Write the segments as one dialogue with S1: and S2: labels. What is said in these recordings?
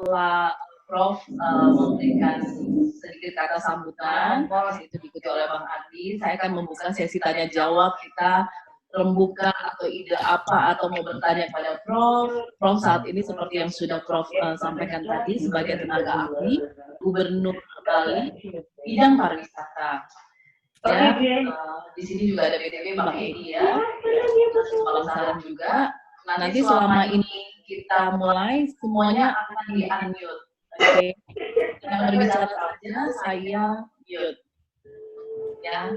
S1: setelah Prof memberikan sedikit kata sambutan, itu diikuti oleh Bang Adi, saya akan membuka sesi tanya jawab kita rembukan atau ide apa atau mau bertanya kepada Prof. Prof saat ini seperti yang sudah Prof sampaikan tadi sebagai tenaga ahli Gubernur Bali bidang pariwisata. Ya, di sini juga ada BTW Bang Edi ya, Malam Saran juga. Nanti selama ini kita mulai semuanya akan di-unmute. Oke, yang berbicara saja saya mute. Ya,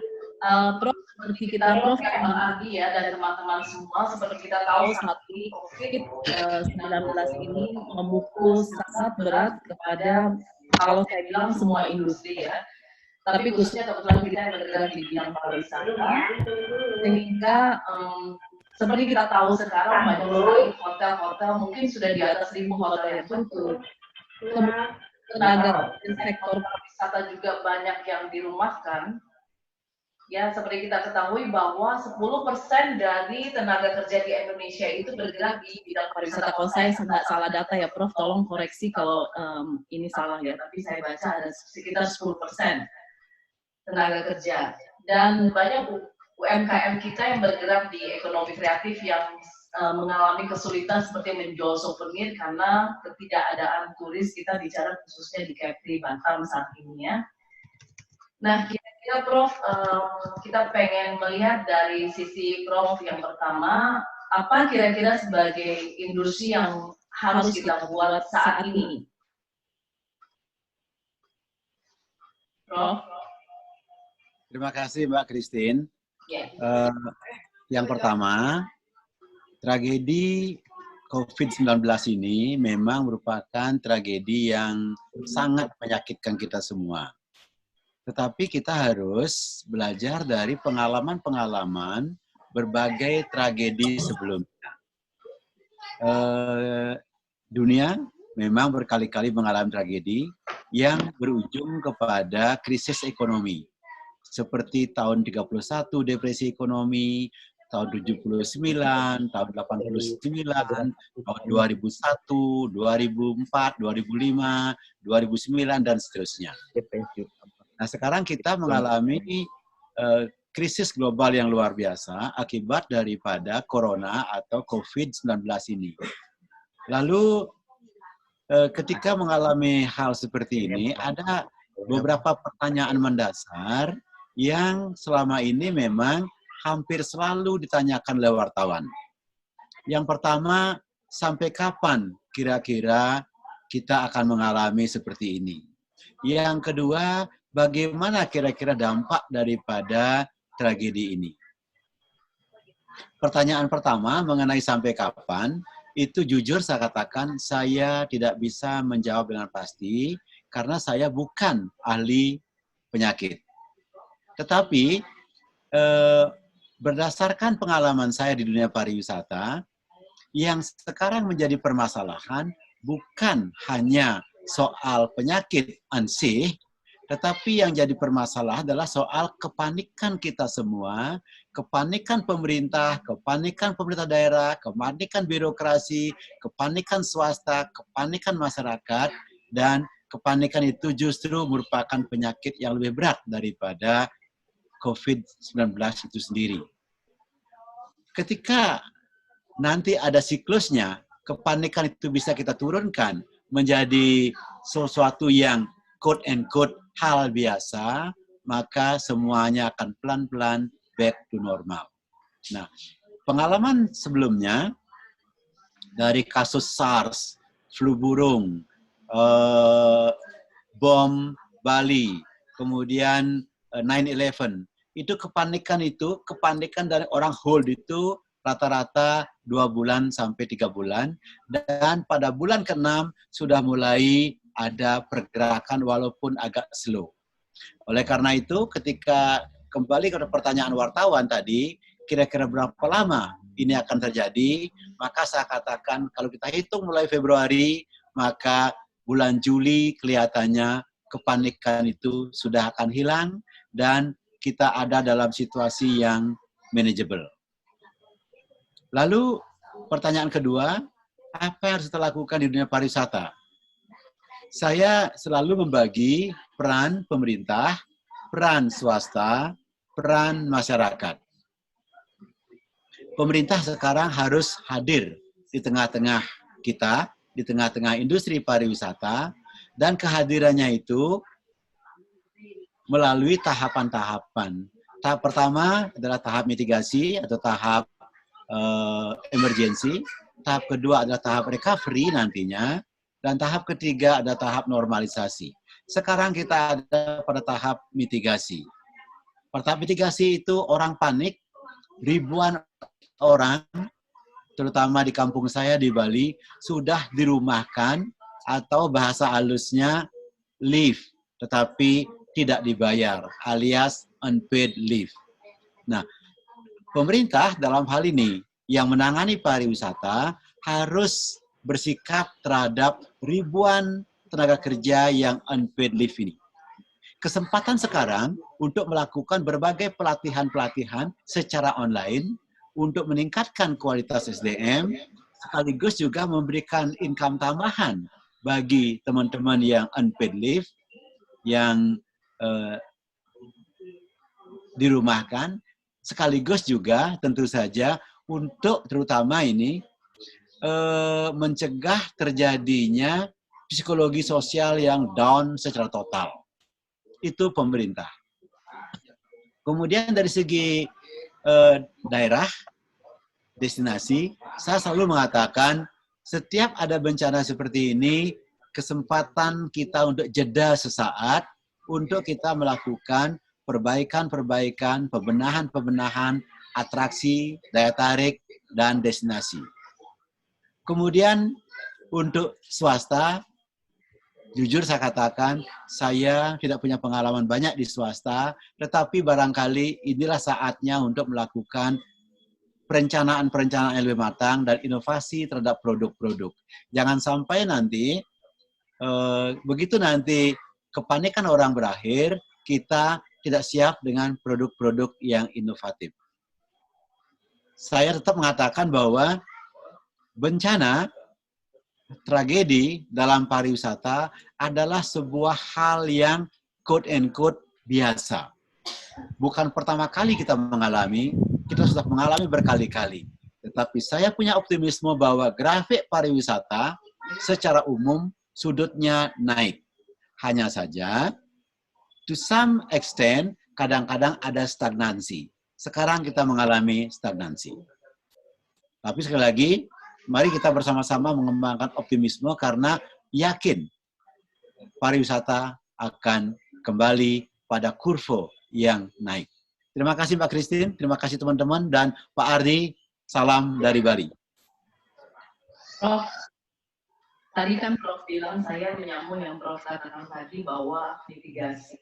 S1: Prof, seperti kita Prof, Bang Adi ya, dan teman-teman semua, seperti kita tahu saat ini COVID-19 ini memukul sangat berat kepada, kalau saya bilang semua industri ya, tapi khususnya kebetulan kita yang bergerak di bidang pariwisata, sehingga seperti kita tahu sekarang banyak sekali hotel-hotel, mungkin sudah di atas 1.000 hotel yang tutup. Tenaga sektor pariwisata juga banyak yang dirumahkan. Ya, seperti kita ketahui bahwa 10% dari tenaga kerja di Indonesia itu bergerak di bidang pariwisata. Kalau saya nggak salah data ya, Prof, tolong koreksi kalau ini salah ya. Tapi saya baca ada sekitar 10% tenaga kerja. Dan banyak UMKM kita yang bergerak di ekonomi kreatif yang mengalami kesulitan seperti menjual souvenir karena ketidakadaan turis. Kita bicara khususnya di Kepri, Batam saat ini ya. Nah, kira-kira Prof, kita pengen melihat dari sisi Prof yang pertama, apa kira-kira sebagai industri yang harus kita buat saat ini? Prof?
S2: Terima kasih Mbak Christine.
S1: Yeah.
S2: Yang pertama, tragedi COVID-19 ini memang merupakan tragedi yang sangat menyakitkan kita semua. Tetapi kita harus belajar dari pengalaman-pengalaman berbagai tragedi sebelumnya. Dunia memang berkali-kali mengalami tragedi yang berujung kepada krisis ekonomi. Seperti tahun 31 depresi ekonomi, tahun 79, tahun 89, tahun 2001, 2004, 2005, 2009, dan seterusnya. Nah, sekarang kita mengalami krisis global yang luar biasa akibat daripada corona atau COVID-19 ini. Lalu ketika mengalami hal seperti ini, ada beberapa pertanyaan mendasar yang selama ini memang hampir selalu ditanyakan oleh wartawan. Yang pertama, sampai kapan kira-kira kita akan mengalami seperti ini? Yang kedua, bagaimana kira-kira dampak daripada tragedi ini? Pertanyaan pertama mengenai sampai kapan, itu jujur saya katakan saya tidak bisa menjawab dengan pasti karena saya bukan ahli penyakit. Tetapi berdasarkan pengalaman saya di dunia pariwisata, yang sekarang menjadi permasalahan bukan hanya soal penyakit ansih, tetapi yang jadi permasalahan adalah soal kepanikan kita semua, kepanikan pemerintah daerah, kepanikan birokrasi, kepanikan swasta, kepanikan masyarakat, dan kepanikan itu justru merupakan penyakit yang lebih berat daripada COVID-19 itu sendiri. Ketika nanti ada siklusnya, kepanikan itu bisa kita turunkan menjadi sesuatu yang quote and quote hal biasa, maka semuanya akan pelan-pelan back to normal. Nah, pengalaman sebelumnya dari kasus SARS, flu burung, bom Bali, kemudian 9/11, itu kepanikan dari orang hold itu rata-rata 2 bulan sampai 3 bulan, dan pada bulan ke-6 sudah mulai ada pergerakan walaupun agak slow. Oleh karena itu, ketika kembali ke pertanyaan wartawan tadi, kira-kira berapa lama ini akan terjadi, maka saya katakan kalau kita hitung mulai Februari, maka bulan Juli kelihatannya kepanikan itu sudah akan hilang dan kita ada dalam situasi yang manageable. Lalu pertanyaan kedua, apa yang harus kita lakukan di dunia pariwisata? saya selalu membagi peran pemerintah, peran swasta, peran masyarakat. Pemerintah sekarang harus hadir di tengah-tengah kita, di tengah-tengah industri pariwisata, dan kehadirannya itu melalui tahapan-tahapan. Tahap pertama adalah tahap mitigasi atau tahap emergency, tahap kedua adalah tahap recovery nantinya, dan tahap ketiga adalah tahap normalisasi. Sekarang kita ada pada tahap mitigasi. Pada tahap mitigasi itu orang panik, ribuan orang, terutama di kampung saya di Bali, sudah dirumahkan atau bahasa halusnya leave, tetapi tidak dibayar, alias unpaid leave. Nah, pemerintah dalam hal ini yang menangani pariwisata harus bersikap terhadap ribuan tenaga kerja yang unpaid leave ini. Kesempatan sekarang untuk melakukan berbagai pelatihan-pelatihan secara online untuk meningkatkan kualitas SDM, sekaligus juga memberikan income tambahan bagi teman-teman yang unpaid leave, yang dirumahkan, sekaligus juga tentu saja untuk terutama ini mencegah terjadinya psikologi sosial yang down secara total. Itu pemerintah. Kemudian dari segi daerah, destinasi, saya selalu mengatakan setiap ada bencana seperti ini, kesempatan kita untuk jeda sesaat, untuk kita melakukan perbaikan-perbaikan, pembenahan-pembenahan, atraksi, daya tarik, dan destinasi. Kemudian untuk swasta, jujur saya katakan, saya tidak punya pengalaman banyak di swasta, tetapi barangkali inilah saatnya untuk melakukan perencanaan-perencanaan yang lebih matang dan inovasi terhadap produk-produk. Jangan sampai nanti, begitu nanti kepanikan orang berakhir, kita tidak siap dengan produk-produk yang inovatif. Saya tetap mengatakan bahwa bencana, tragedi dalam pariwisata adalah sebuah hal yang quote-unquote biasa. Bukan pertama kali kita mengalami, kita sudah mengalami berkali-kali. Tetapi saya punya optimisme bahwa grafik pariwisata secara umum sudutnya naik. Hanya saja, to some extent, kadang-kadang ada stagnansi. Sekarang kita mengalami stagnansi. Tapi sekali lagi, mari kita bersama-sama mengembangkan optimisme karena yakin pariwisata akan kembali pada kurva yang naik. Terima kasih Mbak Christine, terima kasih teman-teman, dan Pak Ardi, salam dari Bali.
S1: Prof, tadi kan Prof bilang, saya menyambung yang Prof katakan tadi bahwa mitigasi.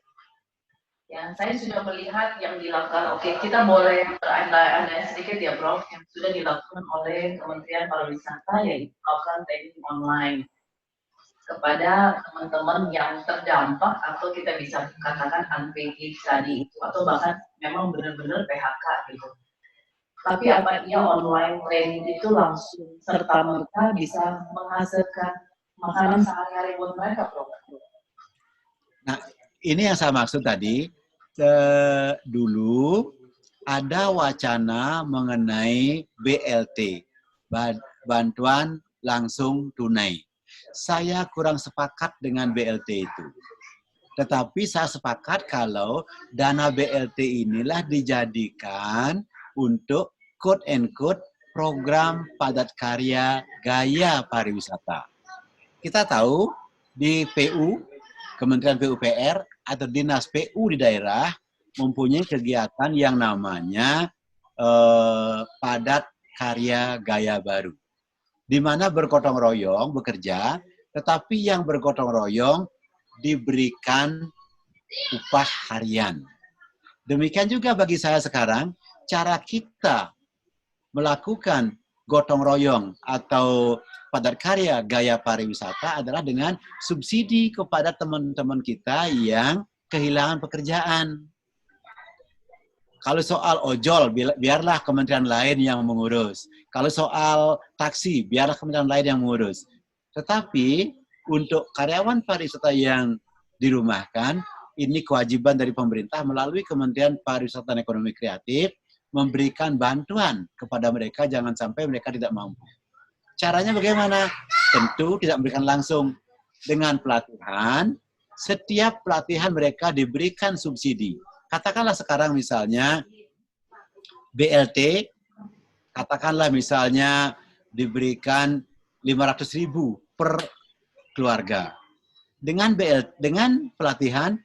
S1: Ya, saya sudah melihat yang dilakukan, oke, kita boleh berandai-andai sedikit ya Prof, yang sudah dilakukan oleh Kementerian Pariwisata, yaitu melakukan training online kepada teman-teman yang terdampak atau kita bisa katakan unpaid leave tadi itu, atau bahkan memang benar-benar PHK gitu. Tapi apa iya online training itu langsung serta-merta bisa menghasilkan makanan sehari-hari buat mereka, Prof?
S2: Nah, ini yang saya maksud tadi. Dulu ada wacana mengenai BLT, bantuan langsung tunai. Saya kurang sepakat dengan BLT itu. Tetapi saya sepakat kalau dana BLT inilah dijadikan untuk quote-unquote program padat karya gaya pariwisata. Kita tahu di PU, Kementerian PUPR atau Dinas PU di daerah mempunyai kegiatan yang namanya padat karya gaya baru. Di mana bergotong royong bekerja, tetapi yang bergotong royong diberikan upah harian. Demikian juga bagi saya sekarang, cara kita melakukan gotong royong atau padat karya gaya pariwisata adalah dengan subsidi kepada teman-teman kita yang kehilangan pekerjaan. Kalau soal ojol, biarlah kementerian lain yang mengurus. Kalau soal taksi, biarlah kementerian lain yang mengurus. Tetapi untuk karyawan pariwisata yang dirumahkan, ini kewajiban dari pemerintah melalui Kementerian Pariwisata dan Ekonomi Kreatif memberikan bantuan kepada mereka, jangan sampai mereka tidak mampu. Caranya bagaimana? Tentu tidak memberikan langsung. Dengan pelatihan, setiap pelatihan mereka diberikan subsidi. Katakanlah sekarang misalnya BLT, katakanlah misalnya diberikan 500.000 per keluarga. Dengan pelatihan,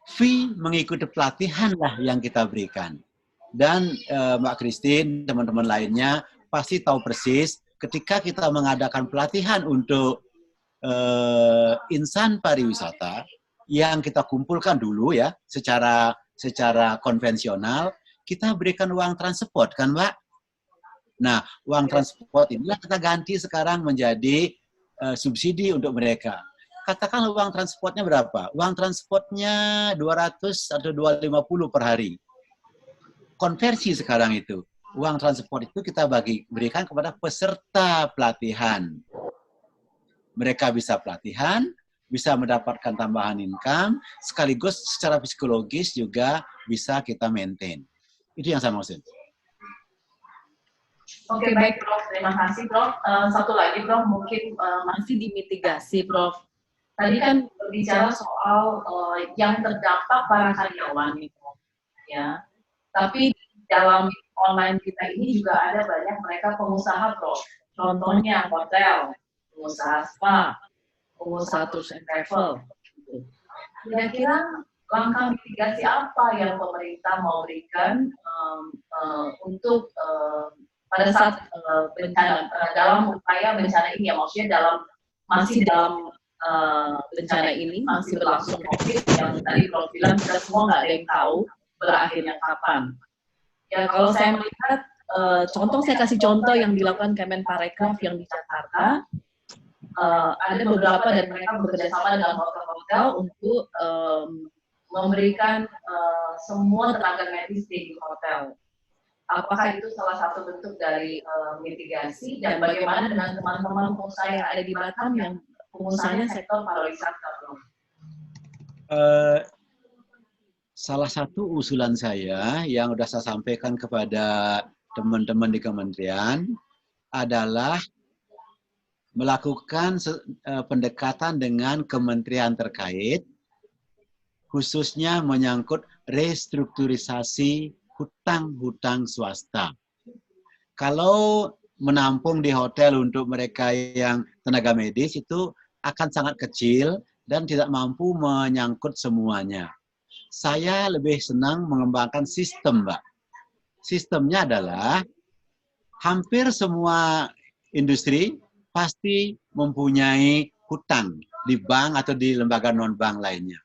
S2: fee mengikuti pelatihanlah yang kita berikan. Dan Mbak Christine, teman-teman lainnya pasti tahu persis ketika kita mengadakan pelatihan untuk insan pariwisata yang kita kumpulkan dulu ya secara konvensional, kita berikan uang transport kan Mbak? Nah, uang transport inilah kita ganti sekarang menjadi subsidi untuk mereka. Katakan uang transportnya berapa? Uang transportnya 200 atau 250 per hari. Konversi sekarang itu. Uang transport itu kita berikan kepada peserta pelatihan. Mereka bisa pelatihan, bisa mendapatkan tambahan income, sekaligus secara psikologis juga bisa kita maintain. Itu yang saya maksud.
S1: Oke, baik Prof. Terima kasih Prof. Satu lagi Prof, mungkin masih dimitigasi Prof. Tadi kan berbicara soal yang terdampak para karyawan nih Prof. Ya. Tapi dalam online kita ini juga ada banyak mereka pengusaha Prof. Contohnya hotel, pengusaha spa, pengusaha tours and travel. Kira-kira langkah mitigasi apa yang pemerintah mau berikan untuk pada saat bencana, dalam upaya bencana ini ya, maksudnya masih dalam bencana ini, masih berlangsung COVID yang tadi Prof bilang kita semua nggak ada yang tahu berakhirnya kapan. Ya kalau saya melihat, saya kasih contoh yang dilakukan Kemenparekraf yang di Jakarta, ada beberapa dari mereka bekerjasama dengan hotel-hotel untuk memberikan semua tenaga medis di hotel. Apakah itu salah satu bentuk dari mitigasi, dan bagaimana dengan teman-teman pengusaha yang ada di Batam yang pengusahanya sektor pariwisata?
S2: Salah satu usulan saya yang sudah saya sampaikan kepada teman-teman di kementerian adalah melakukan pendekatan dengan kementerian terkait, khususnya menyangkut restrukturisasi hutang-hutang swasta. Kalau menampung di hotel untuk mereka yang tenaga medis itu akan sangat kecil dan tidak mampu menyangkut semuanya. Saya lebih senang mengembangkan sistem, Mbak. Sistemnya adalah hampir semua industri pasti mempunyai hutang di bank atau di lembaga non-bank lainnya.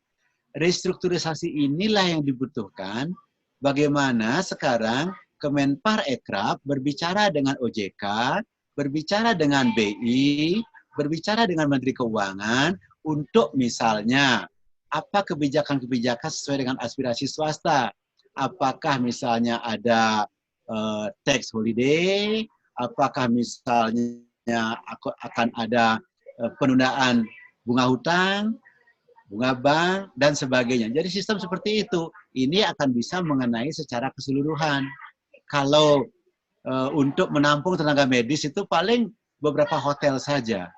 S2: Restrukturisasi inilah yang dibutuhkan. Bagaimana sekarang Kemenparekraf berbicara dengan OJK, berbicara dengan BI, berbicara dengan Menteri Keuangan untuk misalnya apa kebijakan-kebijakan sesuai dengan aspirasi swasta. Apakah misalnya ada tax holiday, apakah misalnya akan ada penundaan bunga hutang, bunga bank, dan sebagainya. Jadi sistem seperti itu, ini akan bisa mengenai secara keseluruhan. Kalau untuk menampung tenaga medis itu paling beberapa hotel saja.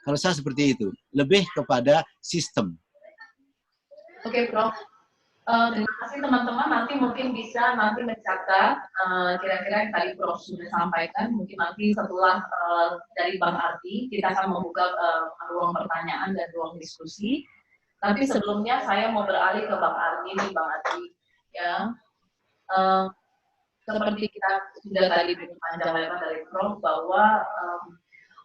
S2: Kalau saya seperti itu, lebih kepada sistem.
S1: Oke, Prof. Terima kasih teman-teman. Nanti mungkin bisa mencatat kira-kira yang tadi Prof sudah sampaikan. Mungkin nanti setelah dari Bang Ardi kita akan membuka ruang pertanyaan dan ruang diskusi. Tapi sebelumnya saya mau beralih ke Bang Ardi nih, Bang Ardi. Ya, seperti kita sudah tadi panjang lebar dari Prof bahwa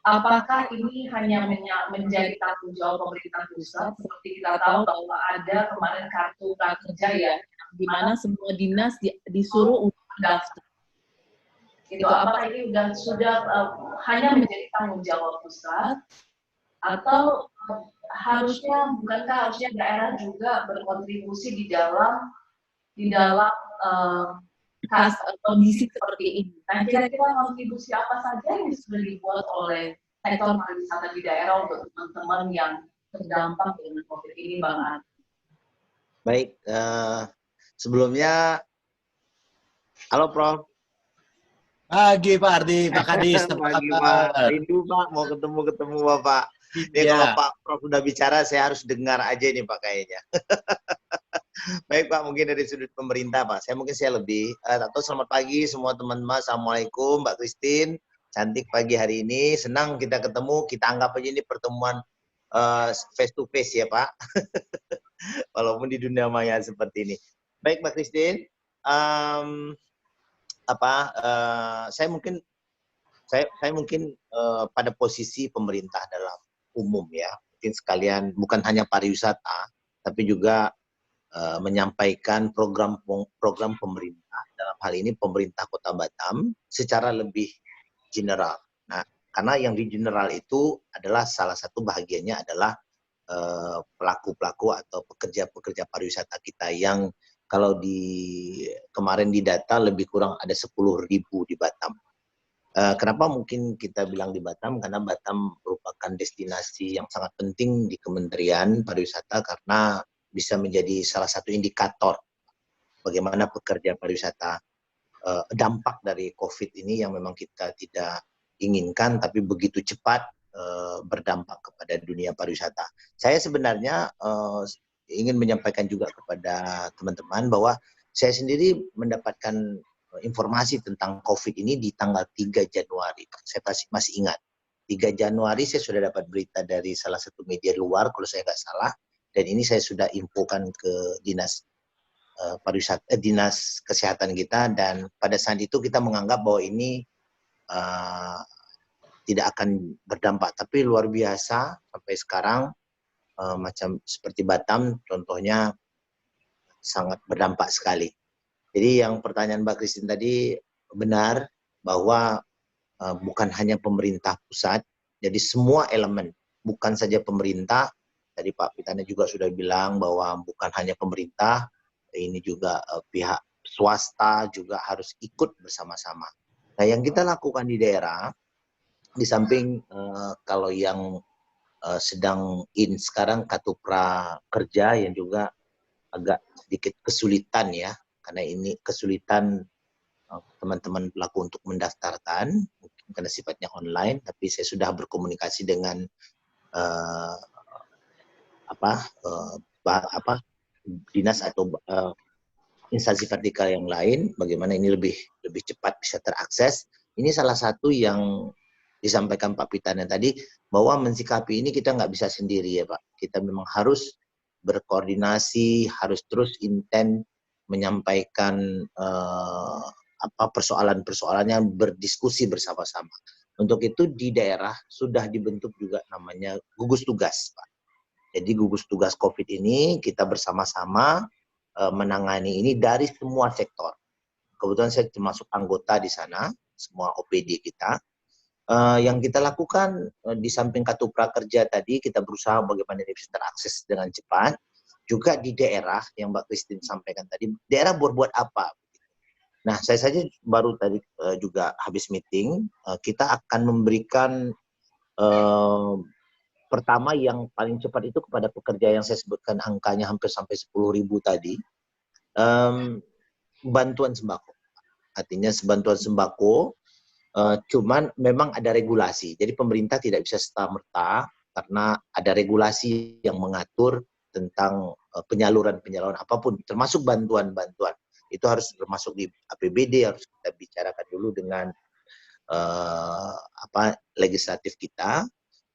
S1: apakah ini hanya menjadi tanggung jawab pemerintah pusat? Seperti kita tahu bahwa ada kemarin kartu prakerja ya, di mana semua dinas disuruh untuk mendaftar. Itu apakah ini sudah hanya menjadi tanggung jawab pusat, atau bukankah harusnya daerah juga berkontribusi di dalam kondisi seperti ini? Nah, kira-kira kontribusi apa saja yang sudah dibuat oleh sektor pariwisata di daerah untuk teman-teman yang terdampak dengan COVID ini, Bang Adi?
S3: Baik, sebelumnya, halo Prof.
S2: Pagi Pak Ardi, Pak Kadis, apa
S3: Pagi
S2: kabar?
S3: Pak, rindu Pak, mau ketemu Bapak. Ini
S2: Iya.
S3: kalau Pak Prof sudah bicara, saya harus dengar aja nih Pak kayaknya. Baik Pak, mungkin dari sudut pemerintah Pak, saya lebih. Atau selamat pagi semua teman-teman, Assalamualaikum Mbak Christine. Cantik pagi hari ini, senang kita ketemu, kita anggap aja ini pertemuan face to face ya Pak. Walaupun di dunia maya seperti ini. Baik Mbak Christine, saya mungkin pada posisi pemerintah dalam umum ya, mungkin sekalian bukan hanya pariwisata, tapi juga menyampaikan program pemerintah, dalam hal ini pemerintah Kota Batam secara lebih general. Nah, karena yang di general itu adalah salah satu bahagiannya adalah pelaku-pelaku atau pekerja-pekerja pariwisata kita yang kalau kemarin di data lebih kurang ada 10.000 di Batam. Kenapa mungkin kita bilang di Batam? Karena Batam merupakan destinasi yang sangat penting di Kementerian Pariwisata karena bisa menjadi salah satu indikator bagaimana pekerja pariwisata dampak dari COVID ini yang memang kita tidak inginkan tapi begitu cepat berdampak kepada dunia pariwisata. Saya sebenarnya ingin menyampaikan juga kepada teman-teman bahwa saya sendiri mendapatkan informasi tentang COVID ini di tanggal 3 Januari. Saya masih ingat. 3 Januari saya sudah dapat berita dari salah satu media luar, kalau saya nggak salah. Dan ini saya sudah infokan ke dinas dinas kesehatan kita. Dan pada saat itu kita menganggap bahwa ini tidak akan berdampak. Tapi luar biasa sampai sekarang, macam seperti Batam, contohnya sangat berdampak sekali. Jadi yang pertanyaan Mbak Christine tadi benar bahwa bukan hanya pemerintah pusat, jadi semua elemen, bukan saja pemerintah, tadi Pak Pitana juga sudah bilang bahwa bukan hanya pemerintah, ini juga pihak swasta juga harus ikut bersama-sama. Nah yang kita lakukan di daerah, di samping kalau yang sedang sekarang kartu prakerja yang juga agak sedikit kesulitan ya, karena ini kesulitan teman-teman pelaku untuk mendaftarkan, mungkin karena sifatnya online, tapi saya sudah berkomunikasi dengan dinas atau instansi vertikal yang lain, bagaimana ini lebih cepat bisa terakses. Ini salah satu yang disampaikan Pak Pitana tadi, bahwa mensikapi ini kita nggak bisa sendiri ya Pak. Kita memang harus berkoordinasi, harus terus intent menyampaikan persoalan-persoalannya, berdiskusi bersama-sama. Untuk itu di daerah sudah dibentuk juga namanya gugus tugas, Pak. Jadi gugus tugas COVID ini kita bersama-sama menangani ini dari semua sektor. Kebetulan saya termasuk anggota di sana, semua OPD kita. Yang kita lakukan di samping kartu prakerja tadi, kita berusaha bagaimana ini bisa terakses dengan cepat. Juga di daerah yang Mbak Christine sampaikan tadi, daerah berbuat apa? Nah, saya saja baru tadi juga habis meeting, kita akan memberikan pertama yang paling cepat itu kepada pekerja yang saya sebutkan angkanya hampir sampai 10.000 tadi, bantuan sembako. Artinya bantuan sembako, cuman memang ada regulasi. Jadi pemerintah tidak bisa serta-merta karena ada regulasi yang mengatur tentang penyaluran apapun, termasuk bantuan-bantuan. Itu harus termasuk di APBD, harus kita bicarakan dulu dengan legislatif kita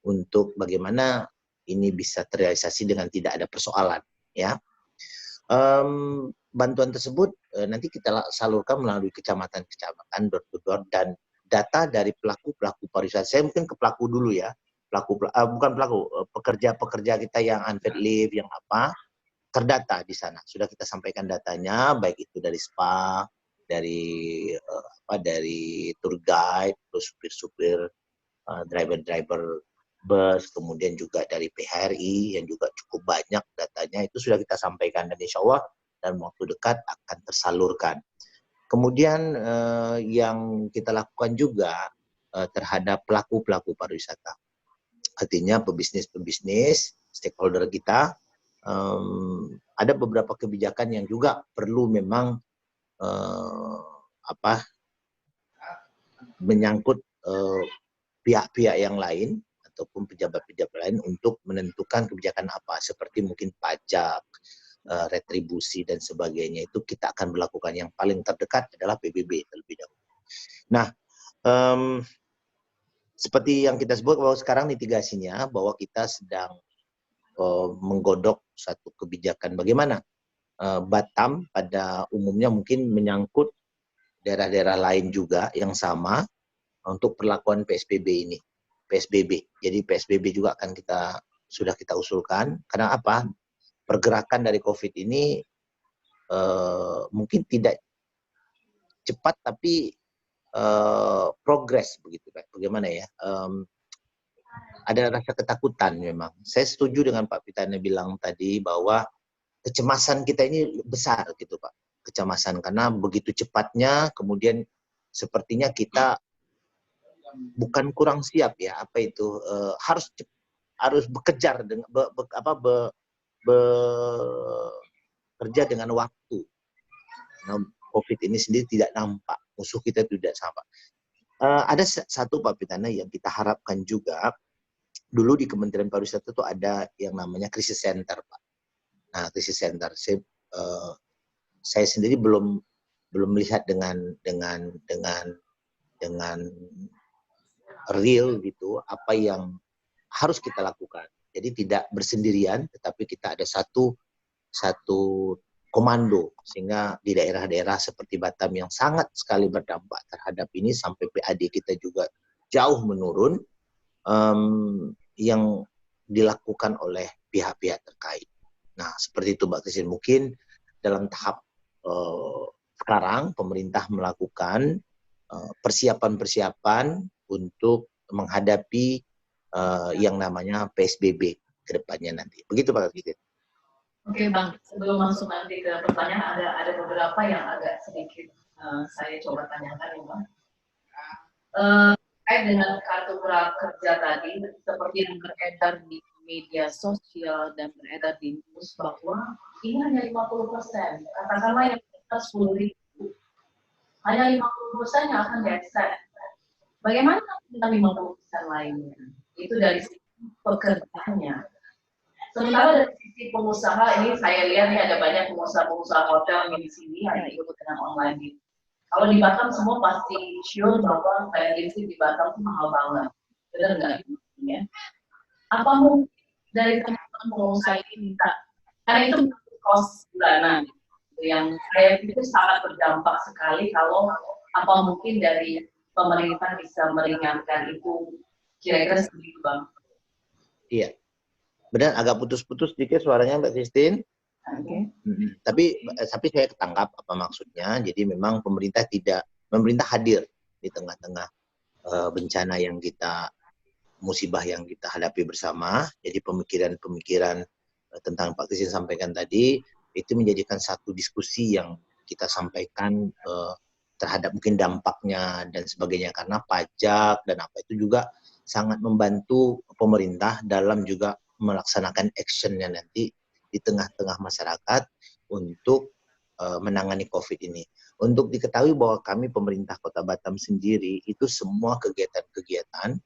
S3: untuk bagaimana ini bisa terrealisasi dengan tidak ada persoalan. Ya, bantuan tersebut nanti kita salurkan melalui kecamatan-kecamatan, door to door, dan data dari pelaku-pelaku pariwisata. Saya mungkin ke pelaku dulu ya. Pekerja-pekerja kita yang unpaid leave, yang terdata di sana. Sudah kita sampaikan datanya, baik itu dari spa, dari tour guide, terus supir-supir, driver-driver bus, kemudian juga dari PHRI yang juga cukup banyak datanya, itu sudah kita sampaikan dan insya Allah dalam waktu dekat akan tersalurkan. Kemudian yang kita lakukan juga terhadap pelaku-pelaku pariwisata. Artinya pebisnis-pebisnis, stakeholder kita, ada beberapa kebijakan yang juga perlu memang menyangkut pihak-pihak yang lain ataupun pejabat-pejabat lain untuk menentukan kebijakan apa, seperti mungkin pajak, retribusi dan sebagainya. Itu kita akan melakukan. Yang paling terdekat adalah PBB terlebih dahulu. Nah, seperti yang kita sebut bahwa sekarang mitigasinya bahwa kita sedang menggodok satu kebijakan bagaimana Batam pada umumnya mungkin menyangkut daerah-daerah lain juga yang sama untuk perlakuan PSBB ini. PSBB. Jadi PSBB juga akan sudah kita usulkan. Karena apa? Pergerakan dari COVID ini mungkin tidak cepat tapi progres begitu. Bagaimana ya? Ada rasa ketakutan memang. Saya setuju dengan Pak Pitana bilang tadi bahwa kecemasan kita ini besar gitu Pak. Kecemasan karena begitu cepatnya, kemudian sepertinya kita bukan kurang siap ya, harus bekerja dengan bekerja dengan waktu. Nah, COVID ini sendiri tidak nampak, musuh kita tidak sampai. Ada satu Pak Pitana yang kita harapkan juga, dulu di Kementerian Pariwisata itu ada yang namanya krisis center Pak. Nah, krisis center saya sendiri belum melihat dengan real gitu apa yang harus kita lakukan. Jadi tidak bersendirian, tetapi kita ada satu komando, sehingga di daerah-daerah seperti Batam yang sangat sekali berdampak terhadap ini, sampai PAD kita juga jauh menurun, yang dilakukan oleh pihak-pihak terkait. Nah, seperti itu Mbak Christine. Mungkin dalam tahap sekarang pemerintah melakukan persiapan-persiapan untuk menghadapi yang namanya PSBB ke depannya nanti. Begitu Pak Christine.
S1: Oke Bang, sebelum masuk nanti ke pertanyaan, ada beberapa yang agak sedikit saya coba tanyakan ya Bang. Terkait dengan kartu prakerja tadi, seperti yang beredar di media sosial dan beredar di news bahwa ini hanya 50%, katakanlah yang kita 10.000, hanya 50% yang akan di-accept. Bagaimana dengan 50% lainnya? Itu dari sisi pekerjanya. Sementara dari sisi pengusaha, ini saya lihat nih ada banyak pengusaha hotel di sini yang ikut dengan online. Kalau di Batam semua pasti sure bahwa kayak gini di Batam itu mahal banget. Benar nggak? Ya. Apa mungkin dari teman-teman pengusaha ini minta? Karena itu cost bulanan yang saya pikir sangat berdampak sekali kalau apa mungkin dari pemerintah bisa meringankan itu, kira-kira seperti itu Bang.
S3: Iya. Benar, agak putus-putus sedikit suaranya Mbak Christine.
S1: Okay.
S3: Tapi saya ketangkap apa maksudnya. Jadi memang pemerintah hadir di tengah-tengah bencana yang musibah yang kita hadapi bersama. Jadi pemikiran-pemikiran tentang Pak Christine sampaikan tadi itu menjadikan satu diskusi yang kita sampaikan terhadap mungkin dampaknya dan sebagainya, karena pajak dan apa itu juga sangat membantu pemerintah dalam juga melaksanakan actionnya nanti di tengah-tengah masyarakat untuk menangani COVID ini. Untuk diketahui bahwa kami pemerintah Kota Batam sendiri itu semua kegiatan-kegiatan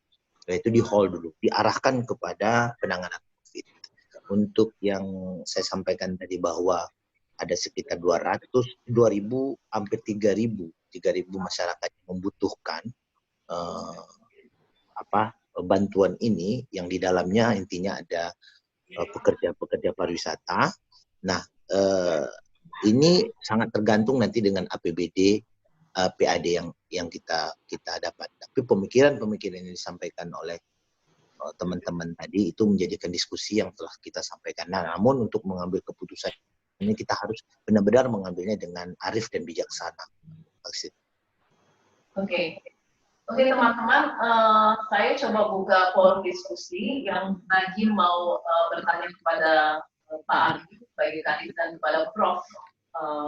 S3: itu di hold dulu, diarahkan kepada penanganan COVID. Untuk yang saya sampaikan tadi bahwa ada sekitar 2.000, hampir 3.000 masyarakat yang membutuhkan bantuan ini, yang di dalamnya intinya ada pekerja-pekerja pariwisata. Nah, ini sangat tergantung nanti dengan APBD PAD yang kita dapat. Tapi pemikiran-pemikiran yang disampaikan oleh teman-teman tadi itu menjadikan diskusi yang telah kita sampaikan. Nah, namun untuk mengambil keputusan ini kita harus benar-benar mengambilnya dengan arif dan bijaksana.
S1: Oke, teman-teman, saya coba buka forum diskusi yang lagi mau bertanya kepada Pak Ardi, sebagai kandidat, dan kepada Prof.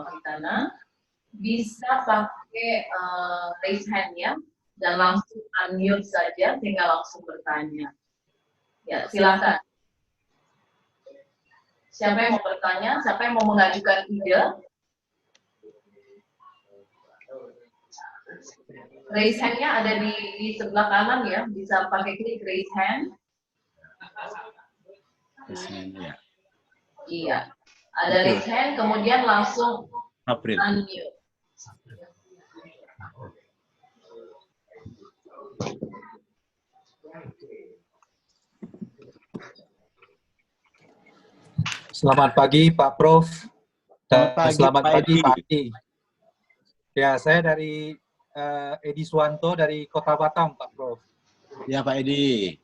S1: Pitana. Bisa pakai raise hand ya, dan langsung unmute saja sehingga langsung bertanya. Ya, silakan. Siapa yang mau bertanya? Siapa yang mau mengajukan ide? Raise hand-nya ada di sebelah kanan ya, bisa pakai klik raise hand.
S2: Ya.
S1: Iya, ada raise hand, kemudian langsung
S2: April.
S1: unmute.
S4: Selamat pagi Pak Prof. Selamat
S2: Pak
S4: pagi
S2: Edi.
S4: Pak Edi. Ya, saya dari Edi Suwanto dari Kota Batam, Pak Prof.
S2: Ya Pak Edi.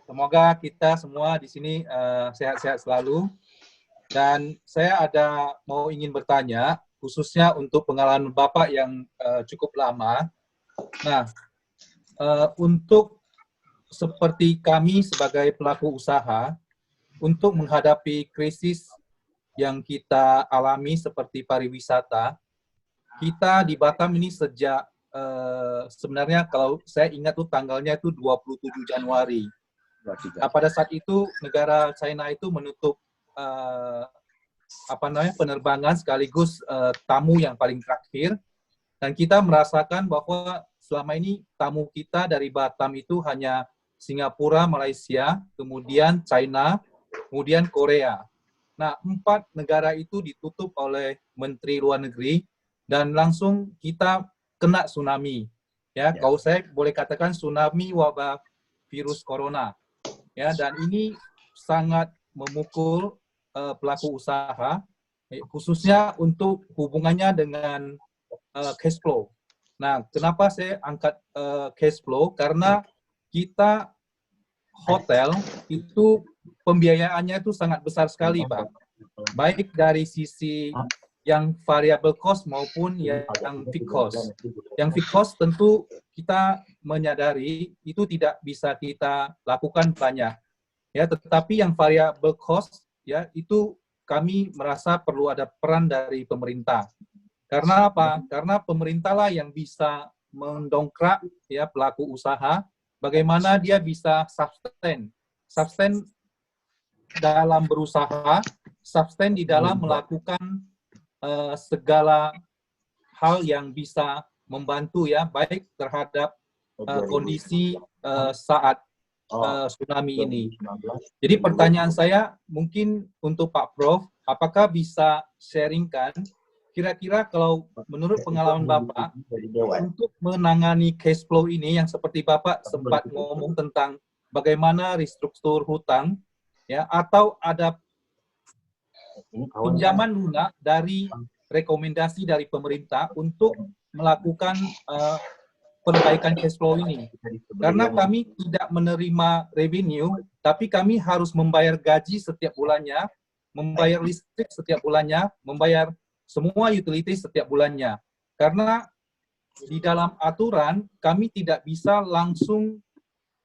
S4: Semoga kita semua di sini sehat-sehat selalu. Dan saya ingin bertanya, khususnya untuk pengalaman Bapak yang cukup lama. Nah, untuk seperti kami sebagai pelaku usaha, untuk menghadapi krisis yang kita alami seperti pariwisata, kita di Batam ini sejak sebenarnya kalau saya ingat tuh tanggalnya itu 27 Januari. Nah, pada saat itu negara China itu menutup penerbangan sekaligus tamu yang paling terakhir, dan kita merasakan bahwa selama ini tamu kita dari Batam itu hanya Singapura, Malaysia, kemudian China, kemudian Korea. Nah, 4 negara itu ditutup oleh Menteri Luar Negeri dan langsung kita kena tsunami. Ya, kalau saya boleh katakan tsunami wabah virus corona. Ya, dan ini sangat memukul pelaku usaha, khususnya untuk hubungannya dengan cash flow. Nah, kenapa saya angkat cash flow? Karena kita hotel itu pembiayaannya itu sangat besar sekali, Pak. Baik dari sisi yang variable cost maupun yang fixed cost. Yang fixed cost tentu kita menyadari itu tidak bisa kita lakukan banyak. Ya, tetapi yang variable cost ya itu kami merasa perlu ada peran dari pemerintah. Karena apa? Karena pemerintahlah yang bisa mendongkrak ya pelaku usaha, bagaimana dia bisa sustain dalam berusaha, sustain di dalam melakukan segala hal yang bisa membantu ya, baik terhadap kondisi saat tsunami ini. Jadi pertanyaan saya mungkin untuk Pak Prof, apakah bisa sharingkan kira-kira kalau menurut pengalaman Bapak untuk menangani cash flow ini yang seperti Bapak sempat ngomong tentang bagaimana restruktur hutang ya, atau ada pinjaman lunak dari rekomendasi dari pemerintah untuk melakukan perbaikan cash flow ini. Karena kami tidak menerima revenue, tapi kami harus membayar gaji setiap bulannya, membayar listrik setiap bulannya, membayar semua utilities setiap bulannya. Karena di dalam aturan, kami tidak bisa langsung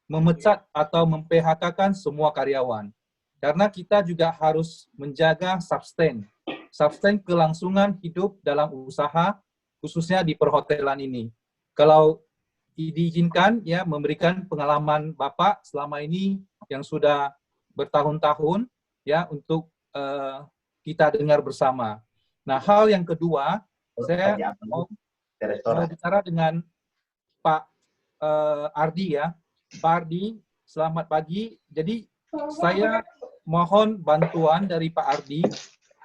S4: memecat atau mem-PHK-kan semua karyawan. Karena kita juga harus menjaga sustain kelangsungan hidup dalam usaha, khususnya di perhotelan ini. Kalau diizinkan ya memberikan pengalaman Bapak selama ini yang sudah bertahun-tahun ya untuk kita dengar bersama. Nah, hal yang kedua, saya mau bicara dengan Pak Ardi ya. Pak Ardi, selamat pagi. Jadi saya mohon bantuan dari Pak Ardi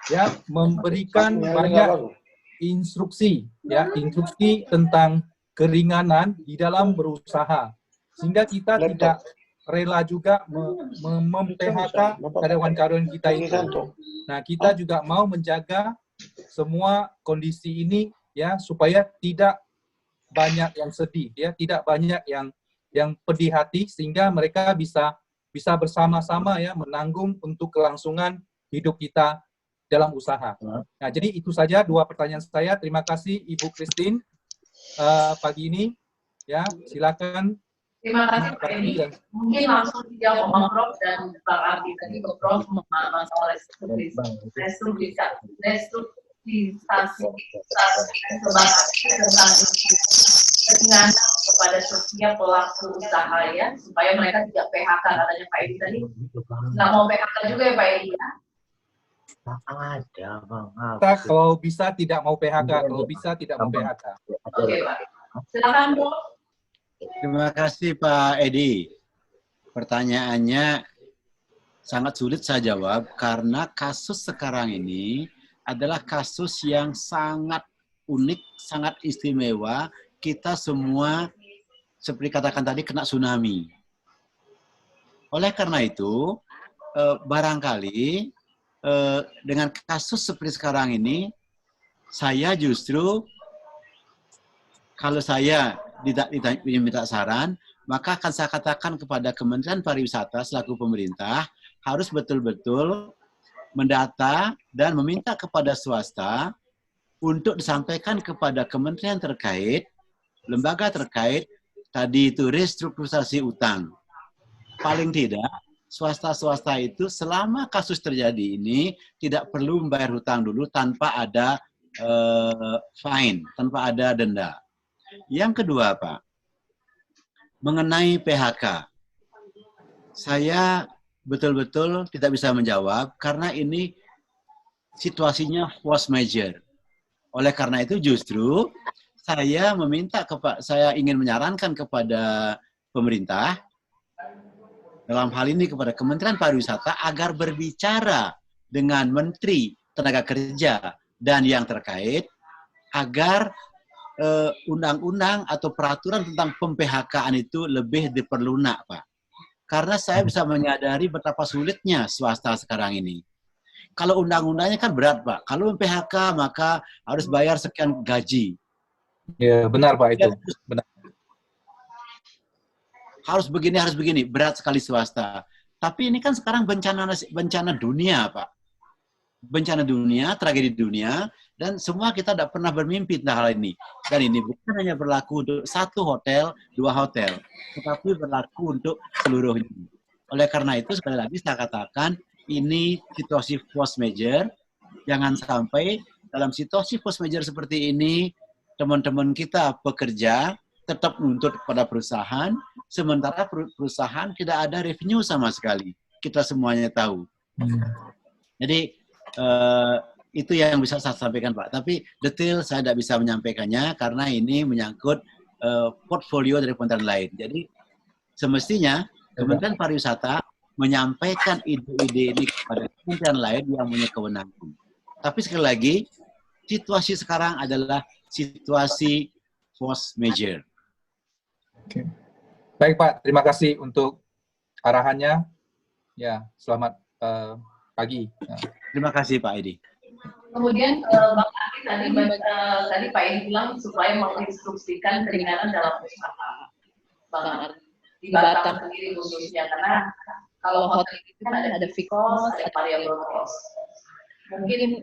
S4: ya memberikan banyak instruksi tentang keringanan di dalam berusaha, sehingga kita tidak rela juga mem-PHK karyawan-karyawan kita itu. Nah, kita juga mau menjaga semua kondisi ini ya supaya tidak banyak yang sedih ya, tidak banyak yang pedih hati, sehingga mereka bisa bersama-sama ya menanggung untuk kelangsungan hidup kita dalam usaha. Nah, jadi itu saja 2 pertanyaan saya. Terima kasih Ibu Christine pagi ini ya, silakan.
S1: Terima kasih Pak Edi. Mungkin langsung dijawab Pak Prof dan Pak Ardi tadi. Pak Prof masalah restrukturisasi tentang keringanan kepada setiap pelaku usaha ya, supaya mereka tidak PHK katanya Pak Edi tadi. Nggak mau PHK juga ya Pak Edi ya?
S3: Ada Bang.
S4: Kita kalau bisa tidak mau PHK, kalau bisa tidak mau PHK.
S1: Oke Pak. Silakan Bro.
S2: Terima kasih Pak Edi. Pertanyaannya sangat sulit saya jawab karena kasus sekarang ini adalah kasus yang sangat unik, sangat istimewa. Kita semua seperti katakan tadi kena tsunami. Oleh karena itu, barangkali dengan kasus seperti sekarang ini, saya justru kalau saya diminta saran, maka akan saya katakan kepada Kementerian Pariwisata selaku pemerintah harus betul-betul mendata dan meminta kepada swasta untuk disampaikan kepada kementerian terkait, lembaga terkait, tadi itu restrukturisasi utang. Paling tidak, swasta-swasta itu selama kasus terjadi ini tidak perlu membayar hutang dulu tanpa ada fine, tanpa ada denda. Yang kedua, Pak, mengenai PHK. Saya betul-betul tidak bisa menjawab karena ini situasinya force majeure. Oleh karena itu justru saya ingin menyarankan kepada pemerintah dalam hal ini kepada Kementerian Pariwisata agar berbicara dengan Menteri Tenaga Kerja dan yang terkait agar undang-undang atau peraturan tentang pem-PHK-an itu lebih diperlunak, Pak. Karena saya bisa menyadari betapa sulitnya swasta sekarang ini. Kalau undang-undangnya kan berat, Pak. Kalau PHK maka harus bayar sekian gaji.
S4: Ya, benar Pak itu. Benar.
S2: Harus begini. Berat sekali swasta. Tapi ini kan sekarang bencana dunia, Pak. Bencana dunia, tragedi dunia, dan semua kita tidak pernah bermimpi tentang hal ini. Dan ini bukan hanya berlaku untuk satu hotel, dua hotel, tetapi berlaku untuk seluruhnya. Oleh karena itu, sekali lagi saya katakan, ini situasi force majeure. Jangan sampai dalam situasi force majeure seperti ini, teman-teman kita pekerja tetap menuntut kepada perusahaan, sementara perusahaan tidak ada revenue sama sekali. Kita semuanya tahu. Jadi, itu yang bisa saya sampaikan, Pak. Tapi detail saya tidak bisa menyampaikannya karena ini menyangkut portfolio dari kementerian lain. Jadi, semestinya Kementerian Pariwisata menyampaikan ide-ide ini kepada kementerian lain yang punya kewenangan. Tapi sekali lagi, situasi sekarang adalah situasi force majeure.
S4: Oke. Baik Pak, terima kasih untuk arahannya. Ya, selamat pagi.
S2: Terima kasih Pak Edi.
S1: Kemudian Bang Adi tadi Pak Edi bilang supaya menginstruksikan keringanan dalam usaha. Bang Adi di Batam sendiri khususnya karena kalau hotel itu kan ada fixed cost, ada variable cost. Mungkin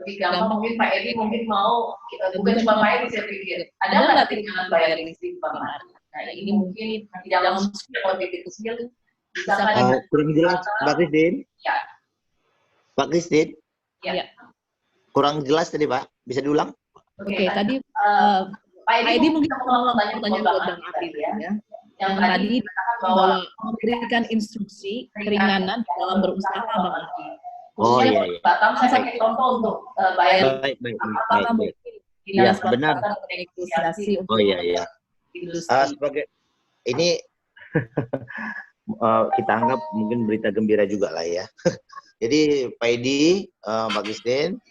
S1: lebih gampang, mungkin Pak Edi mungkin mau, bukan cuma Pak Edi saya pikir, ada nggak keringanan bayar listrik Bang Adi? Nah ini mungkin di dalam lebih kecil bisa kan?
S3: Kurang jelas, Mbak Christine?
S1: Ya.
S3: Pak Christine?
S1: Ya.
S3: Kurang jelas tadi Pak, bisa diulang?
S1: Oke, tadi Pak Edi mungkin mau pertanyaan buat Bang Adi ya. Yang tadi dikatakan bahwa memberikan instruksi keringanan dalam berusaha Bang Adi.
S3: Oh iya.
S1: Batam saya pakai contoh untuk bayar.
S3: Baik.
S1: Apakah mungkin
S3: Ya, benar.
S1: Negosiasi untuk
S3: iya.
S1: industri.
S3: Sebagai ini kita anggap mungkin berita gembira juga lah ya. Jadi Pak Edi, Mbak Christine,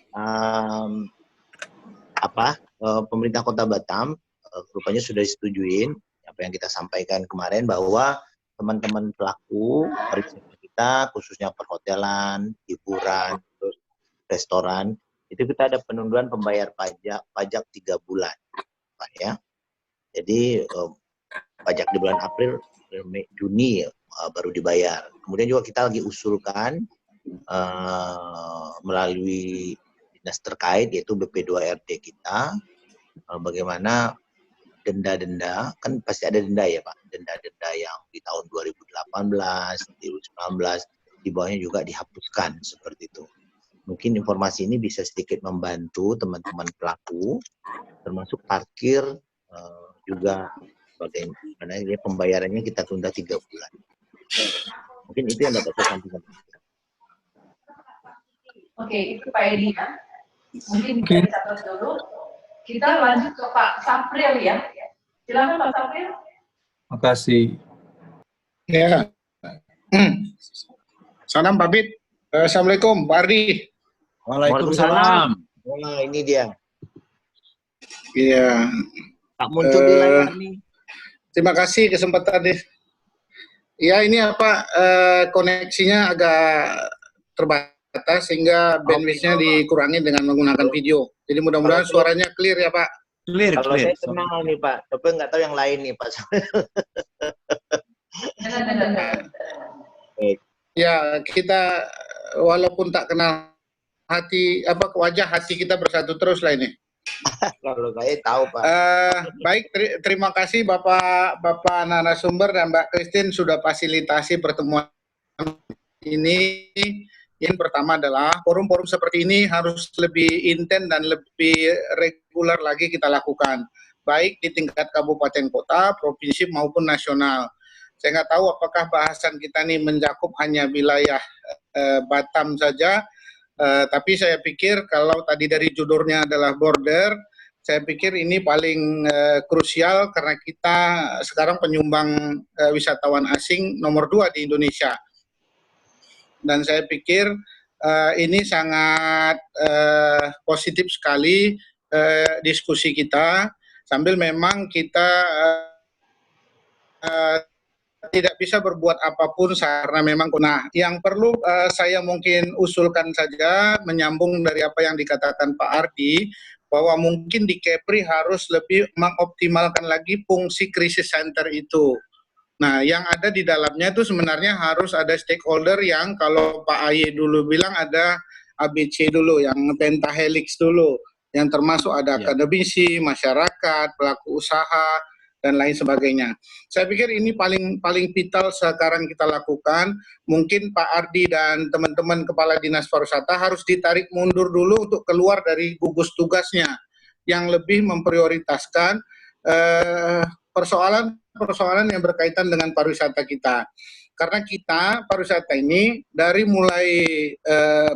S3: pemerintah Kota Batam rupanya sudah disetujuin apa yang kita sampaikan kemarin bahwa teman-teman pelaku pariwisata kita khususnya perhotelan, hiburan, terus restoran itu kita ada penunduan pembayar pajak 3 bulan, Pak ya. Jadi pajak di bulan April, Mei, Juni baru dibayar. Kemudian juga kita lagi usulkan melalui dinas terkait yaitu BP2RD kita bagaimana denda-denda, kan pasti ada denda ya Pak, denda-denda yang di tahun 2018, 2019 di bawahnya juga dihapuskan seperti itu. Mungkin informasi ini bisa sedikit membantu teman-teman pelaku termasuk parkir juga sebagainya. Karena dia pembayarannya kita tunda 3 bulan. Mungkin itu yang dapat saya sampaikan.
S1: Oke, itu Pak Edi ya. Mungkin bisa dicatat dulu. Kita lanjut ke Pak Sapril ya. Silakan Pak Sapril.
S4: Makasih.
S5: Ya. Salam Pak Bid. Assalamualaikum Pak Ardi.
S2: Waalaikumsalam.
S3: Wah, ini dia.
S5: Iya.
S3: Tak muncul di layar nih.
S5: Terima kasih kesempatan nih. Ya ini apa koneksinya agak terbatas sehingga bandwidth-nya dikurangi dengan menggunakan video. Jadi mudah-mudahan suaranya clear ya Pak.
S2: Clear,
S3: Kalau
S2: clear.
S3: saya kenal nih Pak, tapi nggak tahu yang lain nih Pak.
S5: Ya kita walaupun tak kenal hati wajah hati kita bersatu terus lah ini.
S3: Kalau saya tahu Pak.
S5: Baik, terima kasih Bapak narasumber dan Mbak Christine sudah fasilitasi pertemuan ini. Yang pertama adalah forum-forum seperti ini harus lebih intens dan lebih reguler lagi kita lakukan, baik di tingkat kabupaten kota, provinsi maupun nasional. Saya nggak tahu apakah bahasan kita ini mencakup hanya wilayah Batam saja, tapi saya pikir kalau tadi dari judulnya adalah border, saya pikir ini paling krusial karena kita sekarang penyumbang wisatawan asing nomor 2 di Indonesia. Dan saya pikir ini sangat positif sekali diskusi kita, sambil memang kita tidak bisa berbuat apapun karena memang yang perlu saya mungkin usulkan saja menyambung dari apa yang dikatakan Pak Ardi, bahwa mungkin di Kepri harus lebih mengoptimalkan lagi fungsi krisis center itu. Nah, yang ada di dalamnya itu sebenarnya harus ada stakeholder yang kalau Pak Aye dulu bilang ada ABC dulu, yang pentahelix dulu, yang termasuk ada akademisi, masyarakat, pelaku usaha, dan lain sebagainya. Saya pikir ini paling vital sekarang kita lakukan. Mungkin Pak Ardi dan teman-teman Kepala Dinas Pariwisata harus ditarik mundur dulu untuk keluar dari gugus tugasnya, yang lebih memprioritaskan persoalan yang berkaitan dengan pariwisata kita. Karena kita pariwisata ini dari mulai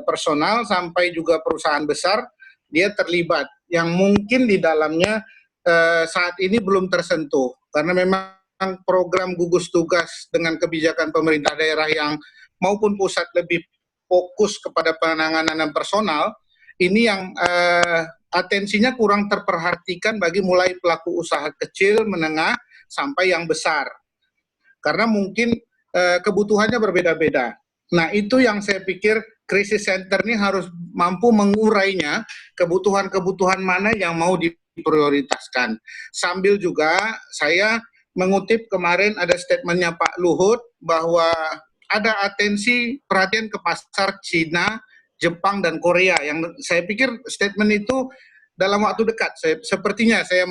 S5: personal sampai juga perusahaan besar dia terlibat, yang mungkin di dalamnya saat ini belum tersentuh karena memang program gugus tugas dengan kebijakan pemerintah daerah yang maupun pusat lebih fokus kepada penanganan personal ini yang atensinya kurang terperhatikan bagi mulai pelaku usaha kecil, menengah sampai yang besar, karena mungkin kebutuhannya berbeda-beda. Nah itu yang saya pikir krisis center ini harus mampu mengurainya, kebutuhan-kebutuhan mana yang mau diprioritaskan. Sambil juga saya mengutip kemarin ada statementnya Pak Luhut bahwa ada atensi perhatian ke pasar Cina, Jepang, dan Korea, yang saya pikir statement itu dalam waktu dekat sepertinya saya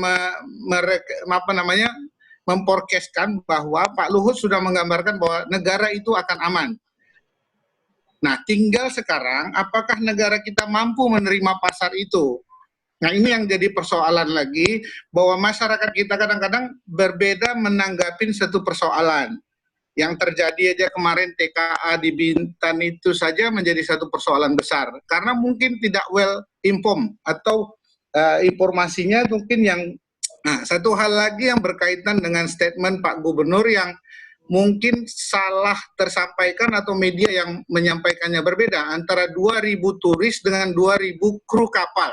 S5: memforecastkan bahwa Pak Luhut sudah menggambarkan bahwa negara itu akan aman. Nah, tinggal sekarang apakah negara kita mampu menerima pasar itu? Nah, ini yang jadi persoalan lagi, bahwa masyarakat kita kadang-kadang berbeda menanggapi satu persoalan. Yang terjadi aja kemarin TKA di Bintan itu saja menjadi satu persoalan besar, karena mungkin tidak well informed atau informasinya mungkin yang. Nah, satu hal lagi yang berkaitan dengan statement Pak Gubernur yang mungkin salah tersampaikan atau media yang menyampaikannya berbeda, antara 2.000 turis dengan 2.000 kru kapal.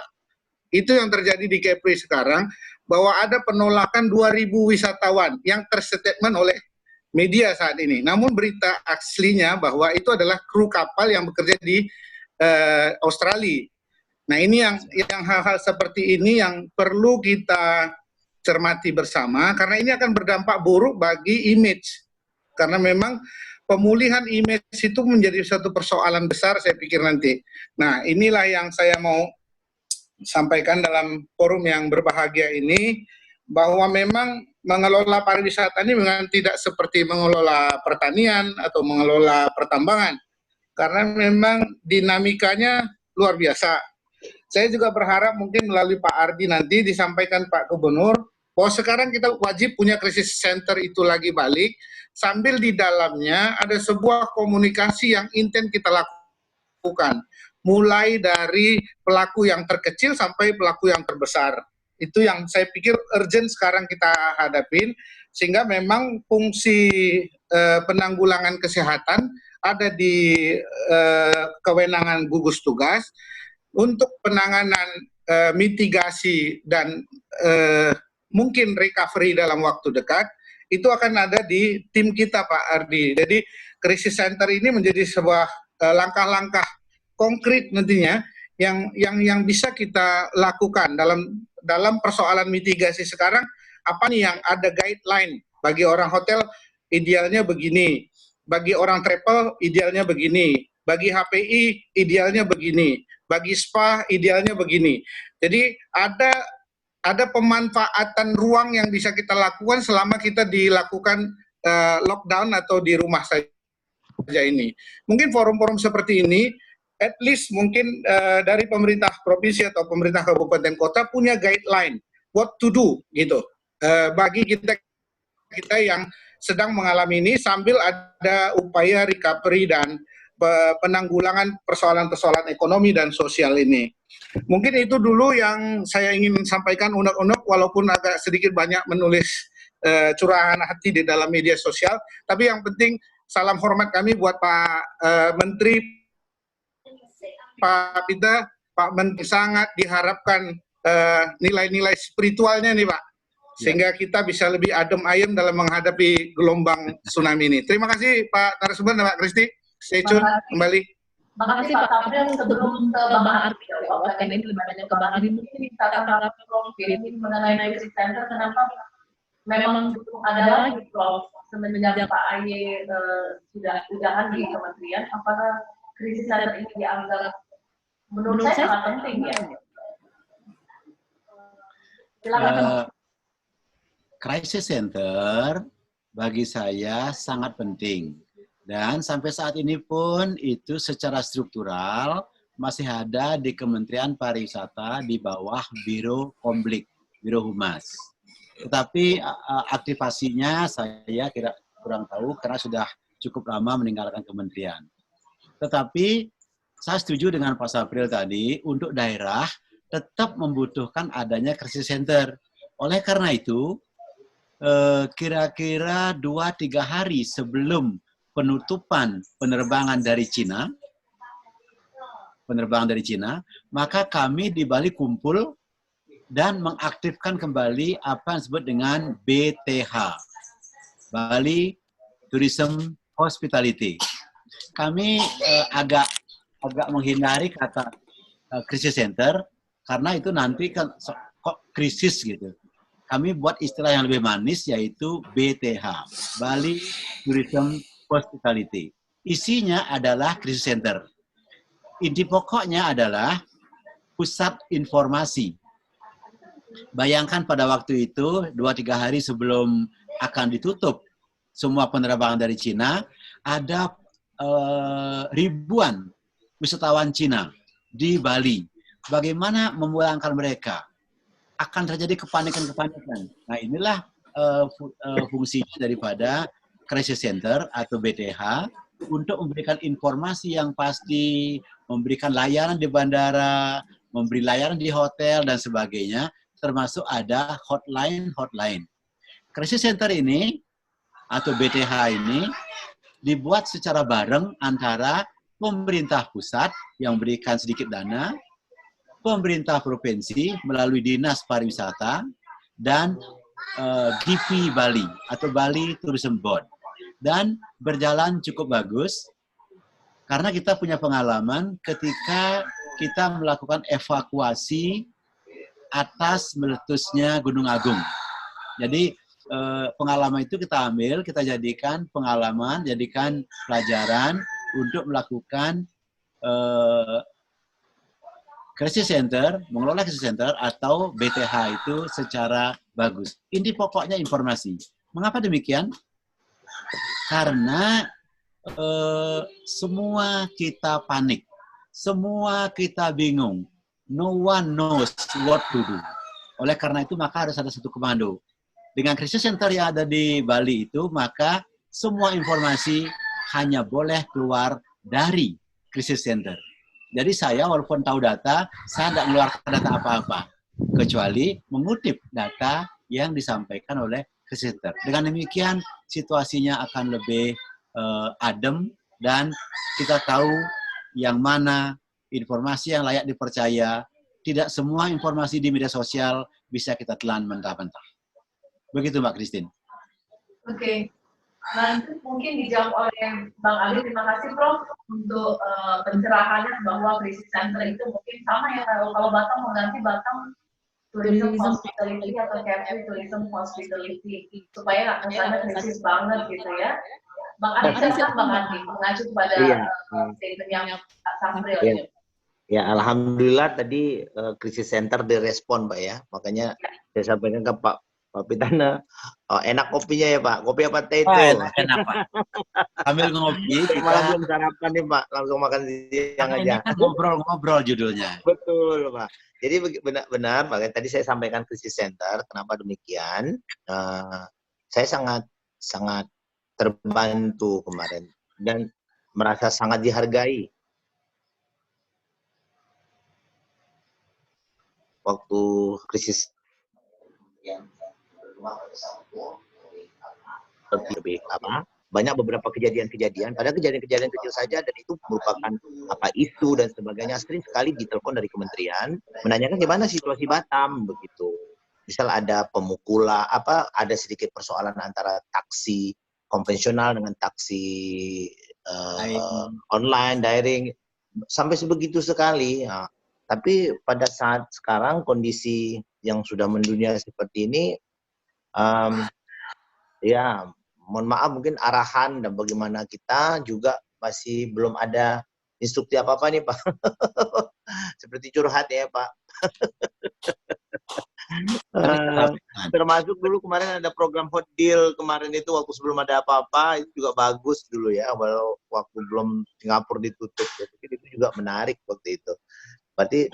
S5: Itu yang terjadi di Kepri sekarang, bahwa ada penolakan 2.000 wisatawan yang terstatement oleh media saat ini. Namun berita aslinya bahwa itu adalah kru kapal yang bekerja di Australia. Nah ini yang hal-hal seperti ini yang perlu kita cermati bersama, karena ini akan berdampak buruk bagi image. Karena memang pemulihan image itu menjadi satu persoalan besar saya pikir nanti. Nah inilah yang saya mau sampaikan dalam forum yang berbahagia ini, bahwa memang mengelola pariwisata ini memang tidak seperti mengelola pertanian atau mengelola pertambangan, karena memang dinamikanya luar biasa. Saya juga berharap mungkin melalui Pak Ardi nanti disampaikan Pak Gubernur bahwa sekarang kita wajib punya krisis center itu lagi balik, sambil di dalamnya ada sebuah komunikasi yang intens kita lakukan. Mulai dari pelaku yang terkecil sampai pelaku yang terbesar. Itu yang saya pikir urgent sekarang kita hadapin, sehingga memang fungsi penanggulangan kesehatan ada di kewenangan gugus tugas untuk penanganan mitigasi dan mungkin recovery dalam waktu dekat, itu akan ada di tim kita Pak Ardi. Jadi krisis center ini menjadi sebuah langkah-langkah konkret nantinya yang bisa kita lakukan dalam persoalan mitigasi sekarang. Apa nih yang ada guideline bagi orang hotel idealnya begini, bagi orang travel idealnya begini, bagi HPI idealnya begini, bagi spa idealnya begini. Jadi ada pemanfaatan ruang yang bisa kita lakukan selama kita dilakukan lockdown atau di rumah saja ini. Mungkin forum-forum seperti ini, at least mungkin dari pemerintah provinsi atau pemerintah kabupaten kota punya guideline what to do gitu bagi kita yang sedang mengalami ini, sambil ada upaya recovery dan penanggulangan persoalan-persoalan ekonomi dan sosial ini. Mungkin itu dulu yang saya ingin sampaikan unek-unek, walaupun agak sedikit banyak menulis curahan hati di dalam media sosial, tapi yang penting salam hormat kami buat Pak Menteri, Pak Pita, Pak Menteri, sangat diharapkan nilai-nilai spiritualnya nih Pak, sehingga kita bisa lebih adem ayem dalam menghadapi gelombang tsunami ini. Terima kasih Pak narasumber dan Pak Kristi. Stay tune kembali.
S1: Terima kasih Pak Tabril. Sebelum ke Bang Ardi, karena ini lebih banyak ke Bang Ardi, mungkin bisa tanggapi Prof. ini mengenai krisis center, kenapa memang ada lagi Prof. Semenjak Pak AY sudah udahan di kementerian, apakah krisis center ini dianggap menurut saya sangat penting ya? Silakan.
S2: Crisis center bagi saya sangat penting. Dan sampai saat ini pun itu secara struktural masih ada di Kementerian Pariwisata di bawah Biro Komblik, Biro Humas. Tetapi aktivasinya saya kurang tahu karena sudah cukup lama meninggalkan kementerian. Tetapi saya setuju dengan Pak Sapril tadi, untuk daerah tetap membutuhkan adanya krisis center. Oleh karena itu, kira-kira 2-3 hari sebelum penutupan penerbangan dari Cina, maka kami di Bali kumpul dan mengaktifkan kembali apa yang disebut dengan BTH, Bali Tourism Hospitality. Kami agak menghindari kata krisis center karena itu nanti kan kok krisis gitu. Kami buat istilah yang lebih manis, yaitu BTH, Bali Tourism Hospitality. Isinya adalah krisis center. Inti pokoknya adalah pusat informasi. Bayangkan pada waktu itu, 2-3 hari sebelum akan ditutup semua penerbangan dari Cina, ada ribuan wisatawan Cina di Bali. Bagaimana memulangkan mereka? Akan terjadi kepanikan-kepanikan. Nah, inilah fungsinya daripada crisis center atau BTH untuk memberikan informasi yang pasti, memberikan layanan di bandara, memberi layanan di hotel dan sebagainya, termasuk ada hotline. Crisis center ini atau BTH ini dibuat secara bareng antara pemerintah pusat yang memberikan sedikit dana, pemerintah provinsi melalui Dinas Pariwisata, dan DP Bali atau Bali Tourism Board. Dan berjalan cukup bagus karena kita punya pengalaman ketika kita melakukan evakuasi atas meletusnya Gunung Agung. Jadi pengalaman itu kita ambil, kita jadikan pengalaman, jadikan pelajaran untuk melakukan crisis center, mengelola crisis center atau BTH itu secara bagus. Inti pokoknya informasi. Mengapa demikian? Karena semua kita panik, semua kita bingung. No one knows what to do. Oleh karena itu maka harus ada satu komando. Dengan krisis center yang ada di Bali itu, maka semua informasi hanya boleh keluar dari krisis center. Jadi saya walaupun tahu data, saya tidak mengeluarkan data apa-apa. Kecuali mengutip data yang disampaikan oleh krisis center. Dengan demikian, situasinya akan lebih adem dan kita tahu yang mana informasi yang layak dipercaya. Tidak semua informasi di media sosial bisa kita telan mentah-mentah. Begitu Mbak Christine.
S1: Oke. Nanti mungkin dijawab oleh Bang Ali. Terima kasih Prof untuk pencerahannya bahwa krisis center itu mungkin sama ya kalau Batam mengganti Batam tourism hospitality atau Kepri tourism hospitality supaya nggak kesannya krisis banget gitu ya. Bang Adi, silakan Bang Adi mengacu kepada statement yang Pak Safril.
S3: Iya. Ya, alhamdulillah tadi krisis center direspon, Pak ya. Makanya saya sampaikan ke Pak Pitana, enak kopinya ya Pak. Kopi apa teh itu?
S2: Enak Pak. Sambil ngopi, kita
S3: malah belum sarapan nih Pak. Langsung makan siang aja.
S2: Ngobrol-ngobrol judulnya.
S3: Betul Pak. Jadi benar-benar, makanya tadi saya sampaikan krisis center. Kenapa demikian? Saya sangat terbantu kemarin dan merasa sangat dihargai. Waktu krisis yang lebih banyak beberapa kejadian-kejadian, padahal kejadian-kejadian kecil saja dan itu merupakan isu dan sebagainya. Sering sekali ditelepon dari kementerian menanyakan gimana situasi Batam begitu. Misal ada pemukulan, ada sedikit persoalan antara taksi konvensional dengan taksi online, daring, sampai sebegitu sekali. Nah, tapi pada saat sekarang kondisi yang sudah mendunia seperti ini, ya mohon maaf mungkin arahan dan bagaimana kita juga masih belum ada instruksi apa-apa nih Pak. Seperti curhat ya Pak. Termasuk dulu kemarin ada program hot deal kemarin itu waktu sebelum ada apa-apa itu juga bagus dulu ya, walau waktu belum Singapura ditutup ya, itu juga menarik waktu itu. Berarti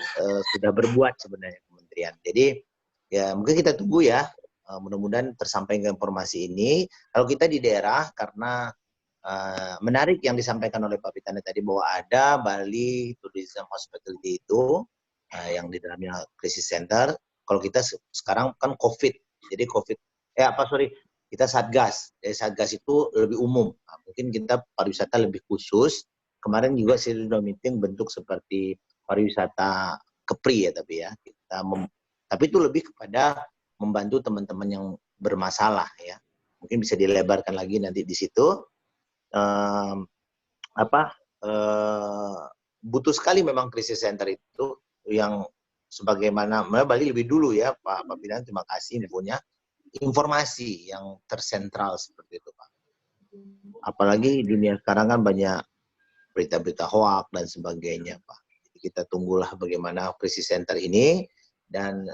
S3: sudah berbuat sebenarnya kementerian. Jadi ya mungkin kita tunggu ya, mudah-mudahan tersampaikan informasi ini. Kalau kita di daerah, karena menarik yang disampaikan oleh Pak Pitana tadi bahwa ada Bali Tourism Hospitality itu yang di dalamnya krisis center. Kalau kita sekarang kan COVID, jadi kita Satgas. Jadi Satgas itu lebih umum. Nah, mungkin kita pariwisata lebih khusus. Kemarin juga saya sudah meeting bentuk seperti pariwisata Kepri ya, tapi itu lebih kepada membantu teman-teman yang bermasalah ya. Mungkin bisa dilebarkan lagi nanti di situ. Butuh sekali memang krisis center itu yang sebagaimana Bali lebih dulu ya Pak Pidan, terima kasih punya informasi yang tersentral seperti itu Pak. Apalagi dunia sekarang kan banyak berita-berita hoak dan sebagainya Pak. Kita tunggulah bagaimana krisis center ini, dan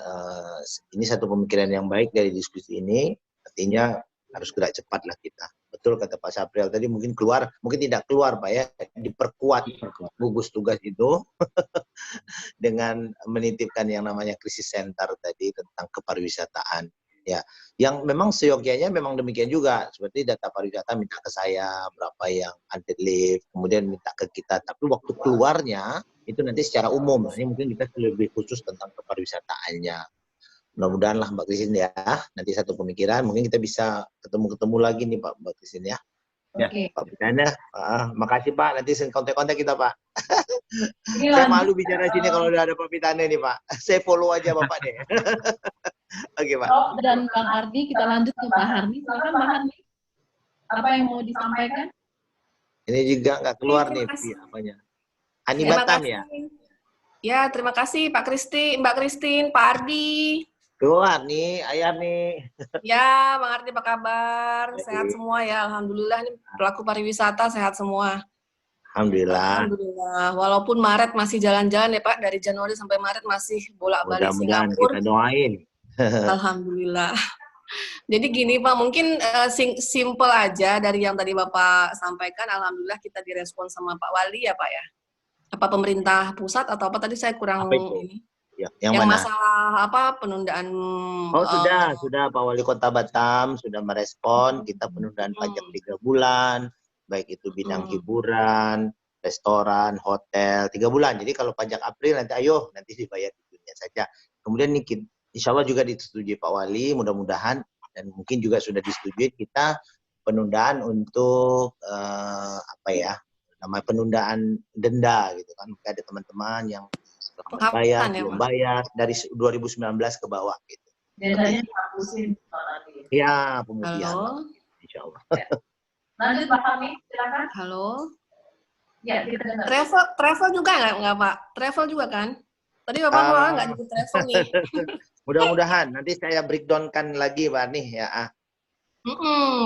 S3: ini satu pemikiran yang baik dari diskusi ini, artinya harus gerak cepatlah kita. Betul kata Pak Sapril tadi, mungkin tidak keluar Pak ya, diperkuat gugus tugas itu dengan menitipkan yang namanya krisis center tadi tentang kepariwisataan. Ya, yang memang seyogianya memang demikian juga, seperti data pariwisata minta ke saya berapa yang unpaid leave, kemudian minta ke kita, tapi waktu keluarnya itu nanti secara umum. Ini mungkin kita lebih khusus tentang kepariwisataannya. Mudah-mudahan lah Mbak Christine ya, nanti satu pemikiran, mungkin kita bisa ketemu lagi nih Pak Mbak Christine ya.
S1: Oke.
S3: Pak Pitana, makasih Pak, nanti kontak-kontak kita Pak. Saya malu bicara sini kalau udah ada Pak Pitana nih Pak. Saya follow aja Bapak deh. Oke Pak.
S1: Dan Bang Ardi, kita lanjut ke Pak Harni. Silakan Pak Harni. Apa yang mau disampaikan?
S3: Ini juga nggak keluar nih apanya. Ani Batam ya?
S6: Ya, terima kasih Pak Mbak Christine, Pak Ardi.
S3: Keluar nih, Ayah nih.
S6: Ya, Bang Ardi apa kabar? Sehat semua ya, alhamdulillah. Ini pelaku pariwisata sehat semua.
S3: Alhamdulillah.
S6: Alhamdulillah. Walaupun Maret masih jalan-jalan ya Pak, dari Januari sampai Maret masih bolak-balik Singapura.
S3: Kita doain.
S6: Alhamdulillah. Jadi gini Pak, mungkin simple aja dari yang tadi Bapak sampaikan. Alhamdulillah kita direspon sama Pak Wali ya Pak ya. Apa pemerintah pusat atau apa tadi saya kurang ini.
S3: Yang
S6: Yang
S3: mana?
S6: masalah apa penundaan
S3: Oh sudah Pak Wali Kota Batam sudah merespon kita penundaan pajak 3 bulan, baik itu bidang hiburan, restoran, hotel 3 bulan. Jadi kalau pajak April nanti dibayar di Juni saja. Kemudian nih insya Allah juga disetujui Pak Wali, mudah-mudahan dan mungkin juga sudah disetujui kita penundaan untuk penundaan denda gitu kan. Mungkin ada teman-teman yang bayar, belum bayar dari 2019 ke bawah gitu.
S1: Biasanya hapusin Pak Adi.
S3: Ya, kemudian.
S6: Halo.
S3: Insya Allah.
S1: Lanjut Pak Fahmi, silakan.
S6: Halo.
S1: Ya, kita dengar.
S6: Travel juga nggak Pak? Travel juga kan? Tadi Bapak soalnya nggak nyebut travel nih.
S3: Mudah-mudahan nanti saya breakdown-kan lagi Pak nih ya.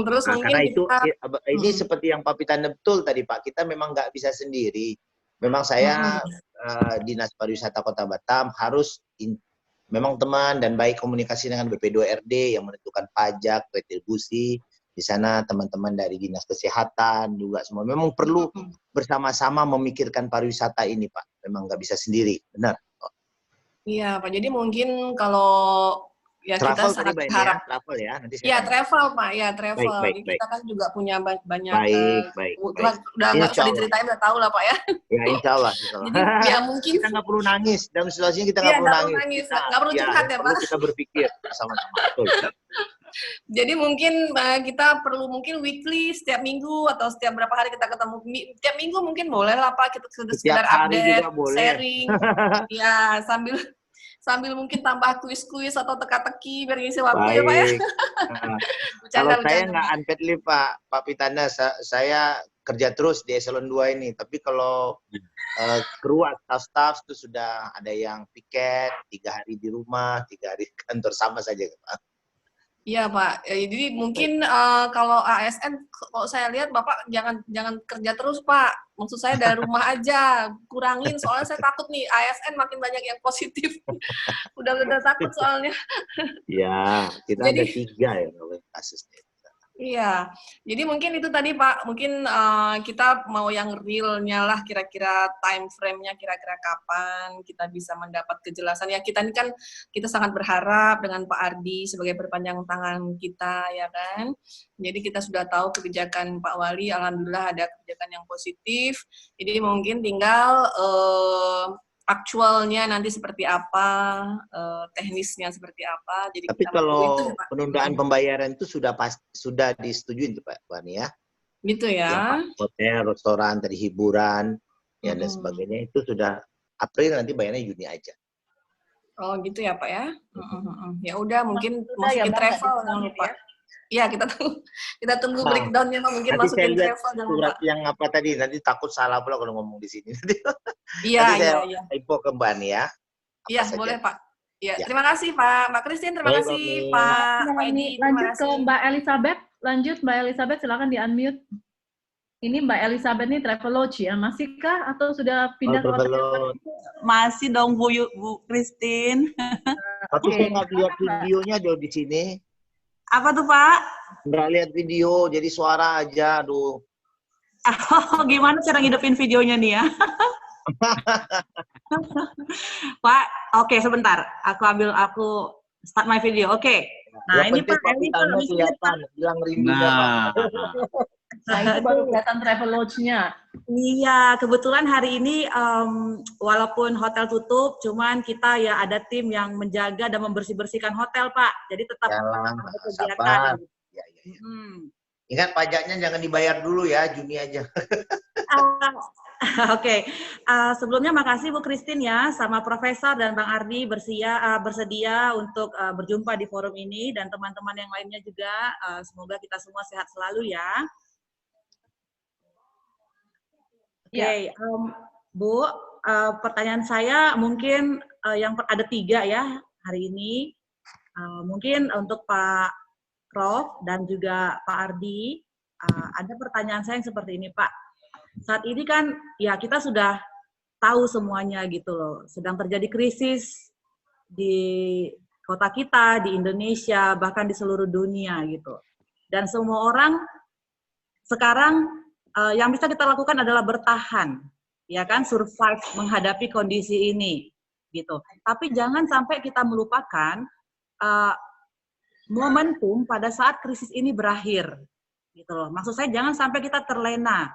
S6: Terus mungkin
S3: karena itu
S6: kita,
S3: ini seperti yang Pak Pitana betul tadi Pak, kita memang nggak bisa sendiri. Memang saya Dinas Pariwisata Kota Batam harus memang teman dan baik komunikasi dengan BP2RD yang menentukan pajak, retribusi. Di sana teman-teman dari Dinas Kesehatan juga semua. Memang perlu bersama-sama memikirkan pariwisata ini Pak. Memang nggak bisa sendiri, benar.
S6: Iya Pak, jadi mungkin kalau ya
S3: travel
S6: kita sangat
S3: tadi
S6: berharap.
S3: Travel ya. Nanti saya
S6: Ya travel Pak, ya travel. Jadi kita kan juga punya banyak.
S3: Baik.
S6: Udah nggak usah diceritain, udah tahu lah Pak ya.
S3: Ya insya Allah.
S6: Jadi ya mungkin
S3: kita nggak perlu nangis dalam situasi ini, kita nggak perlu nangis.
S6: Nggak perlu curhat ya Pak.
S3: Kita berpikir bersama-sama.
S6: Jadi mungkin kita perlu mungkin weekly setiap minggu atau setiap berapa hari kita ketemu. Setiap minggu mungkin boleh lah Pak, kita sekedar update, sharing. Ya sambil mungkin tambah kuis-kuis atau teka-teki biar ngisi waktu ya Pak ya.
S3: Kalau saya nggak unpaid leave Pak Pitana, saya kerja terus di eselon 2 ini. Tapi kalau kru atau staff itu sudah ada yang piket 3 hari di rumah, 3 hari di kantor, sama saja Pak.
S6: Iya Pak, jadi mungkin kalau ASN, kalau saya lihat Bapak jangan kerja terus Pak. Maksud saya dari rumah aja, kurangin soalnya saya takut nih ASN makin banyak yang positif. udah takut soalnya.
S3: Iya, kita ada 3 ya kalau kasusnya.
S6: Iya, jadi mungkin itu tadi Pak, mungkin kita mau yang realnya lah, kira-kira time frame-nya kira-kira kapan kita bisa mendapat kejelasan. Ya kita ini kan, kita sangat berharap dengan Pak Ardi sebagai perpanjang tangan kita, ya kan. Jadi kita sudah tahu kebijakan Pak Wali, alhamdulillah ada kebijakan yang positif. Jadi mungkin tinggal aktualnya nanti seperti apa, teknisnya seperti apa. Jadi
S3: tapi kalau penundaan pembayaran itu sudah disetujui Pak Wani ya?
S6: Gitu ya.
S3: Hotel, restoran, tadi hiburan, ya dan sebagainya itu sudah April, nanti bayarnya Juni aja.
S6: Oh gitu ya Pak ya. Ya udah mungkin masukin travel jangan lupa. Iya kita tunggu breakdownnya mungkin
S3: nanti
S6: masukin
S3: saya
S6: travel jangan
S3: surat
S6: lupa.
S3: yang apa tadi, nanti takut salah pula kalau ngomong di sini.
S6: Iya.
S3: Info ke Mbak Nia.
S6: Iya boleh Pak. Ya. Terima kasih Mbak Christine, terima kasih Pak Edi.
S1: Lanjut ke Mbak Elizabeth. Mbak Elizabeth silakan di unmute. Ini Mbak Elizabeth nih Travelodge ya, masihkah atau sudah pindah ke hotel?
S7: Masih dong Bu Christine.
S3: Tapi saya nggak lihat videonya di sini.
S7: Apa tuh Pak?
S3: Nggak lihat video, jadi suara aja, aduh.
S7: Gimana cara ngidupin videonya nih ya? Pak, oke sebentar. Aku start my video. Oke. Nah ini Pak Eli
S3: kelihatan, bilang rindunya Pak.
S1: Nah itu baru kelihatan Travelodge-nya.
S7: Iya, kebetulan hari ini walaupun hotel tutup, cuman kita ya ada tim yang menjaga dan membersih-bersihkan hotel Pak. Jadi tetap ada kegiatan.
S3: Ya. Ingat pajaknya jangan dibayar dulu ya, Juni aja.
S7: Oke. Sebelumnya makasih Bu Christine ya, sama Profesor dan Bang Ardi bersedia untuk berjumpa di forum ini, dan teman-teman yang lainnya juga. Semoga kita semua sehat selalu ya. Oke, Bu, pertanyaan saya mungkin yang ada 3 ya hari ini. Mungkin untuk Pak Prof dan juga Pak Ardi, ada pertanyaan saya yang seperti ini Pak. Saat ini kan ya kita sudah tahu semuanya gitu loh, sedang terjadi krisis di kota kita, di Indonesia, bahkan di seluruh dunia gitu. Dan semua orang sekarang yang bisa kita lakukan adalah bertahan, ya kan, survive menghadapi kondisi ini, gitu. Tapi jangan sampai kita melupakan momentum pada saat krisis ini berakhir, gitu loh. Maksud saya jangan sampai kita terlena.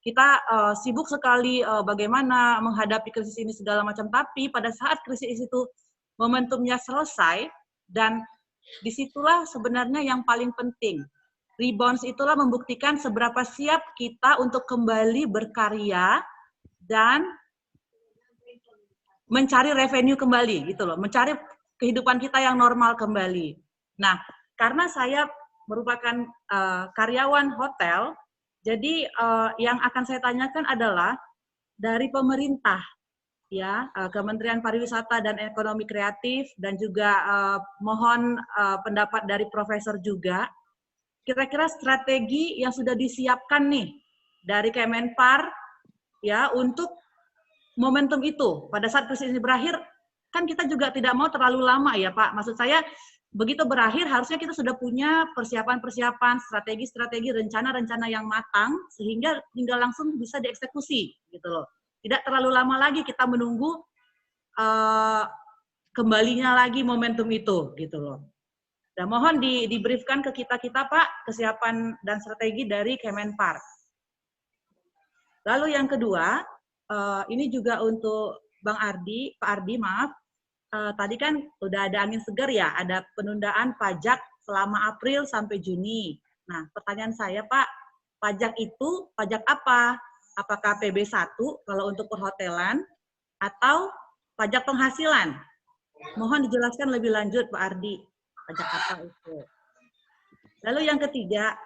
S7: Kita sibuk sekali bagaimana menghadapi krisis ini segala macam, tapi pada saat krisis itu momentumnya selesai, dan disitulah sebenarnya yang paling penting. Rebounds itulah membuktikan seberapa siap kita untuk kembali berkarya dan mencari revenue kembali, gitu loh, mencari kehidupan kita yang normal kembali. Nah, karena saya merupakan karyawan hotel, jadi yang akan saya tanyakan adalah dari pemerintah, ya, Kementerian Pariwisata dan Ekonomi Kreatif, dan juga mohon pendapat dari Profesor juga. Kira-kira strategi yang sudah disiapkan nih dari Kemenpar ya untuk momentum itu pada saat krisis ini berakhir, kan kita juga tidak mau terlalu lama ya Pak. Maksud saya begitu berakhir harusnya kita sudah punya persiapan-persiapan, strategi-strategi, rencana-rencana yang matang sehingga tinggal langsung bisa dieksekusi gitu loh. Tidak terlalu lama lagi kita menunggu kembalinya lagi momentum itu gitu loh. Dan mohon di-briefkan ke kita Pak, kesiapan dan strategi dari Kemenpar. Lalu yang kedua, ini juga untuk Bang Ardi, Pak Ardi maaf, tadi kan udah ada angin segar ya, ada penundaan pajak selama April sampai Juni. Nah, pertanyaan saya Pak, pajak itu pajak apa? Apakah PB1 kalau untuk perhotelan atau pajak penghasilan? Mohon dijelaskan lebih lanjut Pak Ardi. Pajak apa itu? Lalu yang ketiga,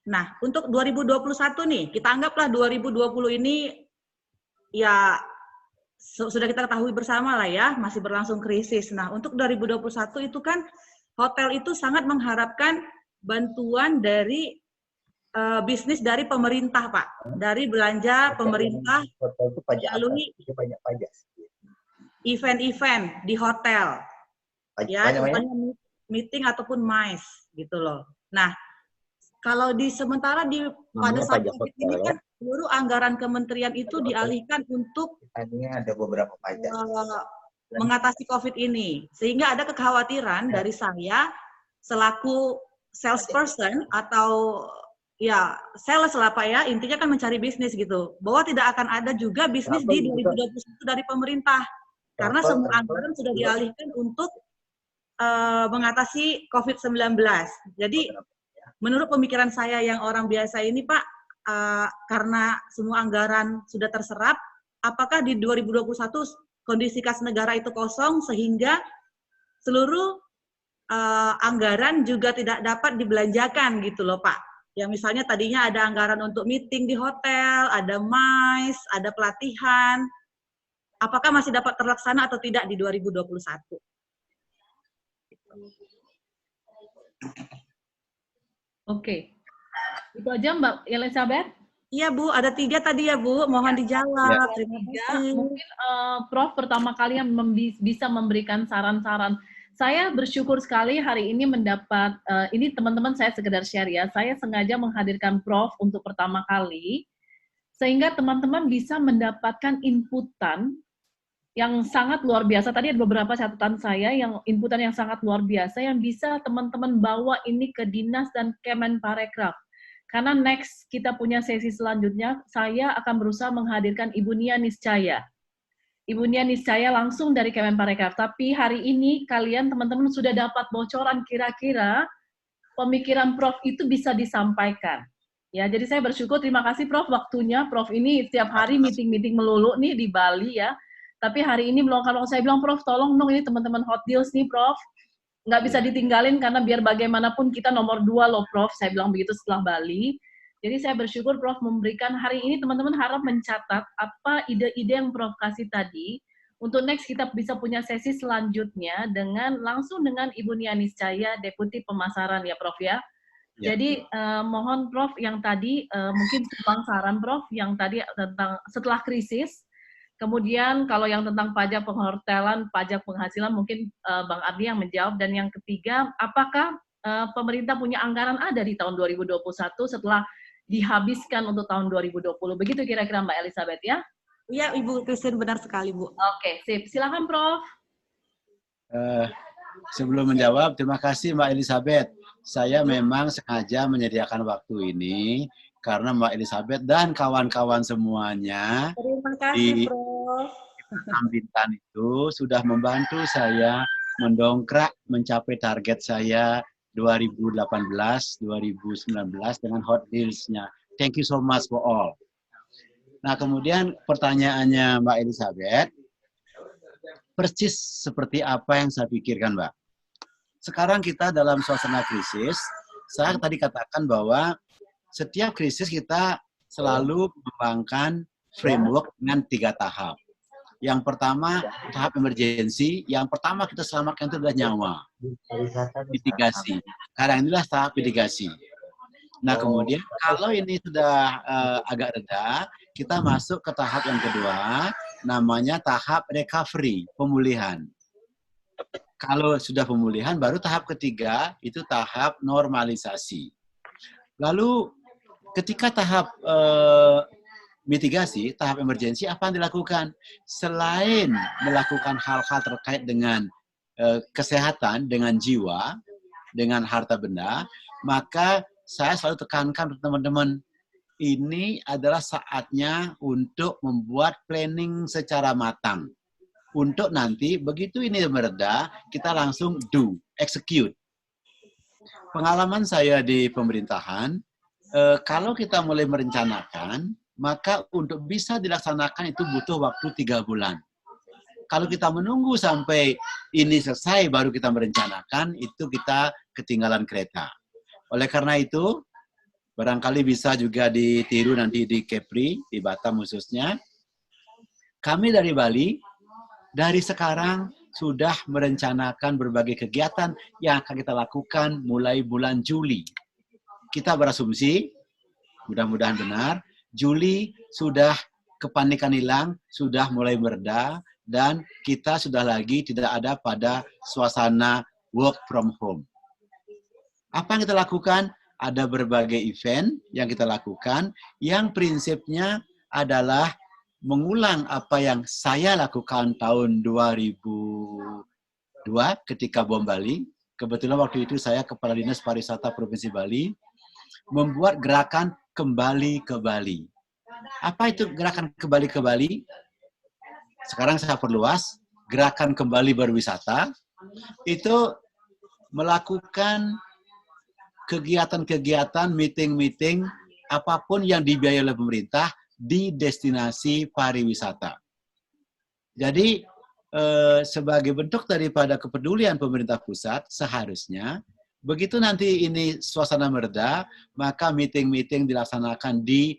S7: nah untuk 2021 nih, kita anggaplah 2020 ini ya sudah kita ketahui bersama lah ya, masih berlangsung krisis. Nah untuk 2021 itu kan hotel itu sangat mengharapkan bantuan dari bisnis dari pemerintah Pak, dari belanja pemerintah melalui
S3: banyak pajak.
S7: Event-event di hotel, ya, contohnya meeting ataupun MICE gitu loh. Nah, kalau sementara pada saat COVID ini kan seluruh anggaran kementerian itu dialihkan untuk
S3: ada beberapa pajak
S7: mengatasi COVID ini, sehingga ada kekhawatiran dari saya selaku salesperson atau ya sales lah Pak ya, intinya kan mencari bisnis gitu, bahwa tidak akan ada juga bisnis di 2021 dari pemerintah. Karena semua anggaran sudah dialihkan untuk mengatasi COVID-19. Jadi, menurut pemikiran saya yang orang biasa ini, Pak, karena semua anggaran sudah terserap, apakah di 2021 kondisi kas negara itu kosong sehingga seluruh anggaran juga tidak dapat dibelanjakan gitu loh, Pak. Yang misalnya tadinya ada anggaran untuk meeting di hotel, ada MICE, ada pelatihan, apakah masih dapat terlaksana atau tidak di 2021?
S1: Oke. Itu aja Mbak Elizabeth?
S7: Iya Bu, ada 3 tadi ya Bu, mohon dijawab. Terima kasih.
S1: Mungkin Prof pertama kali yang bisa memberikan saran-saran. Saya bersyukur sekali hari ini mendapat, ini teman-teman saya sekedar share ya, saya sengaja menghadirkan Prof untuk pertama kali, sehingga teman-teman bisa mendapatkan inputan yang sangat luar biasa. Tadi ada beberapa catatan saya yang inputan yang sangat luar biasa yang bisa teman-teman bawa ini ke Dinas dan Kemenparekraf. Karena next kita punya sesi selanjutnya, saya akan berusaha menghadirkan Ibu Nia Niscaya. Ibu Nia Niscaya langsung dari Kemenparekraf. Tapi hari ini kalian teman-teman sudah dapat bocoran kira-kira pemikiran Prof itu bisa disampaikan. Ya, jadi saya bersyukur, terima kasih Prof waktunya. Prof ini setiap hari meeting-meeting melulu nih di Bali ya. Tapi hari ini belum, kalau saya bilang Prof tolong dong ini teman-teman Hot Deals nih Prof, nggak bisa ditinggalin karena biar bagaimanapun kita nomor 2 loh Prof, saya bilang begitu setelah Bali. Jadi saya bersyukur Prof memberikan hari ini, teman-teman harap mencatat apa ide-ide yang Prof kasih tadi, untuk next kita bisa punya sesi selanjutnya dengan langsung dengan Ibu Nia Niscaya, Deputi Pemasaran ya Prof ya. Jadi mohon Prof yang tadi mungkin sumbang saran Prof yang tadi tentang setelah krisis. Kemudian kalau yang tentang pajak penghortelan, pajak penghasilan mungkin Bang Ardi yang menjawab. Dan yang ketiga, apakah pemerintah punya anggaran ada di tahun 2021 setelah dihabiskan untuk tahun 2020? Begitu kira-kira Mbak Elizabeth ya?
S7: Iya, Ibu Christine, benar sekali, Bu.
S1: Oke, sip. Silakan, Prof.
S2: Sebelum menjawab, terima kasih Mbak Elizabeth. Saya memang sengaja menyediakan waktu ini karena Mbak Elizabeth dan kawan-kawan semuanya
S7: Terima kasih,
S2: di
S7: Prof.
S2: Bintan itu sudah membantu saya mendongkrak mencapai target saya 2018-2019 dengan Hot Wheels-nya. Thank you so much for all. Nah, kemudian pertanyaannya Mbak Elizabeth, persis seperti apa yang saya pikirkan, Mbak. Sekarang kita dalam suasana krisis, saya tadi katakan bahwa setiap krisis kita selalu mengembangkan framework dengan 3 tahap. Yang pertama, tahap emergensi. Yang pertama kita selamatkan itu adalah nyawa. Mitigasi. Sekarang inilah tahap mitigasi. Nah, kemudian kalau ini sudah agak reda, kita masuk ke tahap yang kedua, namanya tahap recovery, pemulihan. Kalau sudah pemulihan, baru tahap ketiga, itu tahap normalisasi. Lalu, ketika tahap mitigasi, tahap emergensi, apa yang dilakukan? Selain melakukan hal-hal terkait dengan kesehatan, dengan jiwa, dengan harta benda, maka saya selalu tekankan teman-teman, ini adalah saatnya untuk membuat planning secara matang. Untuk nanti, begitu ini mereda, kita langsung do, execute. Pengalaman saya di pemerintahan, kalau kita mulai merencanakan, maka untuk bisa dilaksanakan itu butuh waktu 3 bulan. Kalau kita menunggu sampai ini selesai baru kita merencanakan, itu kita ketinggalan kereta. Oleh karena itu, barangkali bisa juga ditiru nanti di Kepri, di Batam khususnya. Kami dari Bali, dari sekarang sudah merencanakan berbagai kegiatan yang akan kita lakukan mulai bulan Juli. Kita berasumsi, mudah-mudahan benar, Juli sudah kepanikan hilang, sudah mulai mereda, dan kita sudah lagi tidak ada pada suasana work from home. Apa yang kita lakukan? Ada berbagai event yang kita lakukan, yang prinsipnya adalah mengulang apa yang saya lakukan tahun 2002 ketika bom Bali. Kebetulan waktu itu saya Kepala Dinas Pariwisata Provinsi Bali, membuat gerakan kembali ke Bali. Apa itu gerakan kembali ke Bali? Sekarang saya perluas, gerakan kembali berwisata, itu melakukan kegiatan-kegiatan, meeting-meeting, apapun yang dibiayai oleh pemerintah di destinasi pariwisata. Jadi, sebagai bentuk daripada kepedulian pemerintah pusat, seharusnya, begitu nanti ini suasana mereda, maka meeting-meeting dilaksanakan di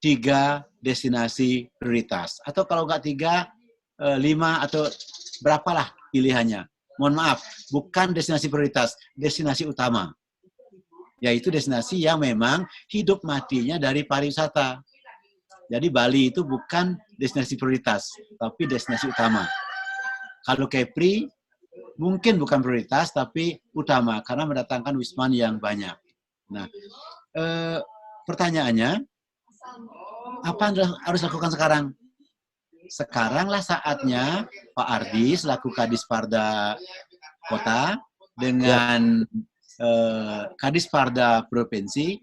S2: 3 destinasi prioritas. Atau kalau nggak 3, 5 atau berapalah pilihannya. Mohon maaf, bukan destinasi prioritas, destinasi utama. Yaitu destinasi yang memang hidup matinya dari pariwisata. Jadi Bali itu bukan destinasi prioritas, tapi destinasi utama. Kalau Kepri, mungkin bukan prioritas, tapi utama, karena mendatangkan wisman yang banyak. Nah, pertanyaannya, apa yang harus dilakukan sekarang? Sekaranglah saatnya Pak Ardi selaku Kadisparda Kota dengan Kadisparda Provinsi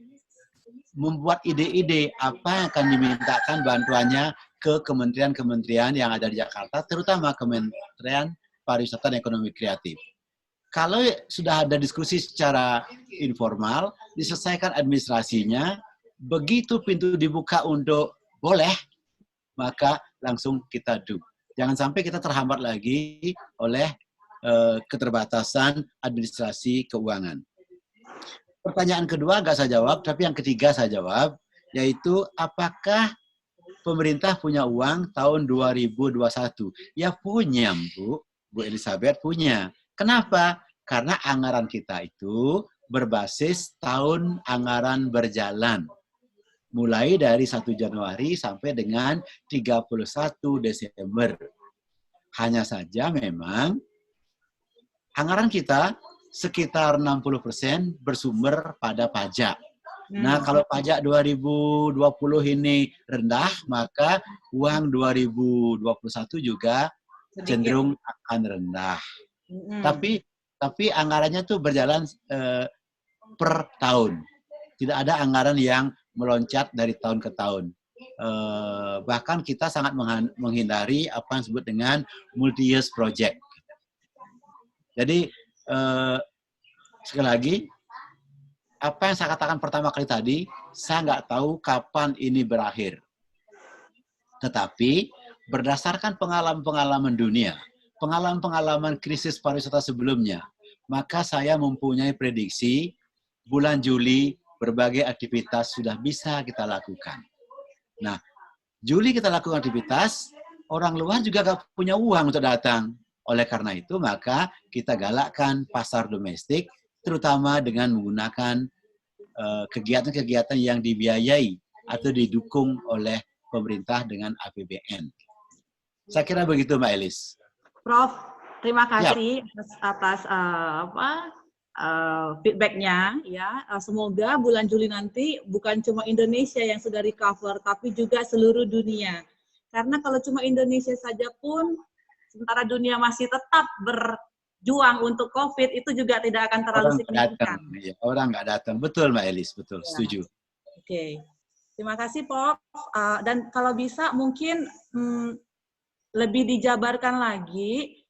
S2: membuat ide-ide apa yang akan dimintakan bantuannya ke kementerian-kementerian yang ada di Jakarta, terutama Kementerian Pariwisata dan Ekonomi Kreatif. Kalau sudah ada diskusi secara informal, diselesaikan administrasinya, begitu pintu dibuka untuk boleh, maka langsung kita do. Jangan sampai kita terhambat lagi oleh keterbatasan administrasi keuangan. Pertanyaan kedua agak saya jawab, tapi yang ketiga saya jawab, yaitu apakah pemerintah punya uang tahun 2021? Ya punya, Bu Elizabeth punya. Kenapa? Karena anggaran kita itu berbasis tahun anggaran berjalan. Mulai dari 1 Januari sampai dengan 31 Desember. Hanya saja memang anggaran kita sekitar 60% bersumber pada pajak. Nah, kalau pajak 2020 ini rendah, maka uang 2021 juga
S7: Sedikit.
S2: cenderung akan rendah.
S7: Mm-mm.
S2: Tapi anggarannya tuh berjalan per tahun. Tidak ada anggaran yang meloncat dari tahun ke tahun. Bahkan kita sangat menghindari apa yang disebut dengan multi-years project. Jadi, sekali lagi, apa yang saya katakan pertama kali tadi, saya nggak tahu kapan ini berakhir. Tetapi berdasarkan pengalaman-pengalaman dunia, pengalaman-pengalaman krisis pariwisata sebelumnya, maka saya mempunyai prediksi bulan Juli berbagai aktivitas sudah bisa kita lakukan. Nah, Juli kita lakukan aktivitas, orang luar juga nggak punya uang untuk datang. Oleh karena itu, maka kita galakkan pasar domestik, terutama dengan menggunakan kegiatan-kegiatan yang dibiayai atau didukung oleh pemerintah dengan APBN. Saya kira begitu, Mbak Elis.
S7: Prof, terima kasih atas feedback-nya. Ya, semoga bulan Juli nanti bukan cuma Indonesia yang sudah recover, tapi juga seluruh dunia. Karena kalau cuma Indonesia saja pun, sementara dunia masih tetap berjuang untuk COVID, itu juga tidak akan terlalu signifikan.
S2: Orang nggak datang. Betul, Mbak Elis. Betul,
S7: ya.
S2: Setuju.
S7: Oke. Terima kasih, Prof. Dan kalau bisa mungkin lebih dijabarkan lagi,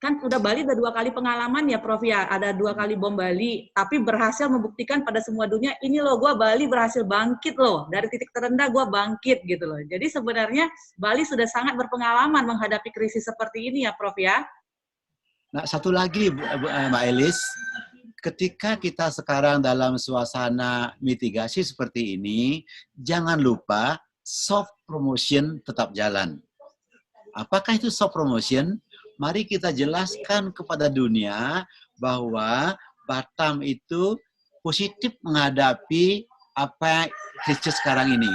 S7: kan udah Bali udah 2 kali pengalaman ya, Prof ya, ada 2 kali bom Bali, tapi berhasil membuktikan pada semua dunia, ini loh gue Bali berhasil bangkit loh, dari titik terendah gue bangkit gitu loh. Jadi sebenarnya Bali sudah sangat berpengalaman menghadapi krisis seperti ini ya, Prof ya.
S2: Nah, satu lagi Mbak Elis, ketika kita sekarang dalam suasana mitigasi seperti ini, jangan lupa soft promotion tetap jalan. Apakah itu soft promotion? Mari kita jelaskan kepada dunia bahwa Batam itu positif menghadapi apa krisis sekarang ini.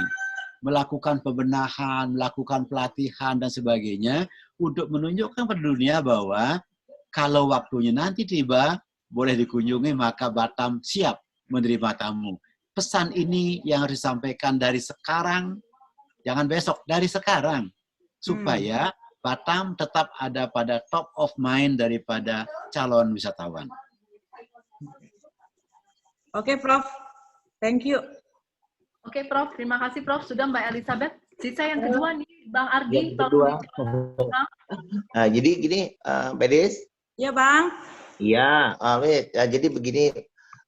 S2: Melakukan pembenahan, melakukan pelatihan, dan sebagainya untuk menunjukkan pada dunia bahwa kalau waktunya nanti tiba, boleh dikunjungi, maka Batam siap menerima tamu. Pesan ini yang harus disampaikan dari sekarang, jangan besok, dari sekarang. Supaya Batam tetap ada pada top of mind daripada calon wisatawan.
S7: Oke, Prof. Thank you.
S1: Oke, Prof. Terima kasih, Prof. Sudah Mbak Elizabeth. Sisa yang kedua nih, Bang Ardi.
S3: Yang kedua. Nah, jadi gini, Mbak Des.
S7: Iya, Bang.
S3: Iya, jadi begini,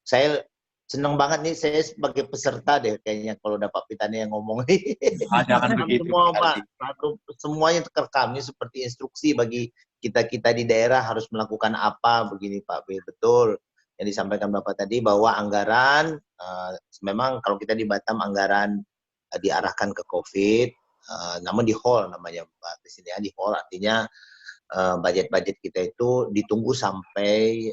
S3: saya senang banget nih, saya sebagai peserta deh kayaknya kalau dapat Pitani yang ngomong.
S2: Jangan begitu.
S3: Semua, Pak. Semuanya terekam, ini seperti instruksi bagi kita-kita di daerah harus melakukan apa, begini Pak B. Betul yang disampaikan Bapak tadi bahwa anggaran, memang kalau kita di Batam anggaran diarahkan ke COVID, namun di hold namanya Pak Presiden, di hold artinya budget-budget kita itu ditunggu sampai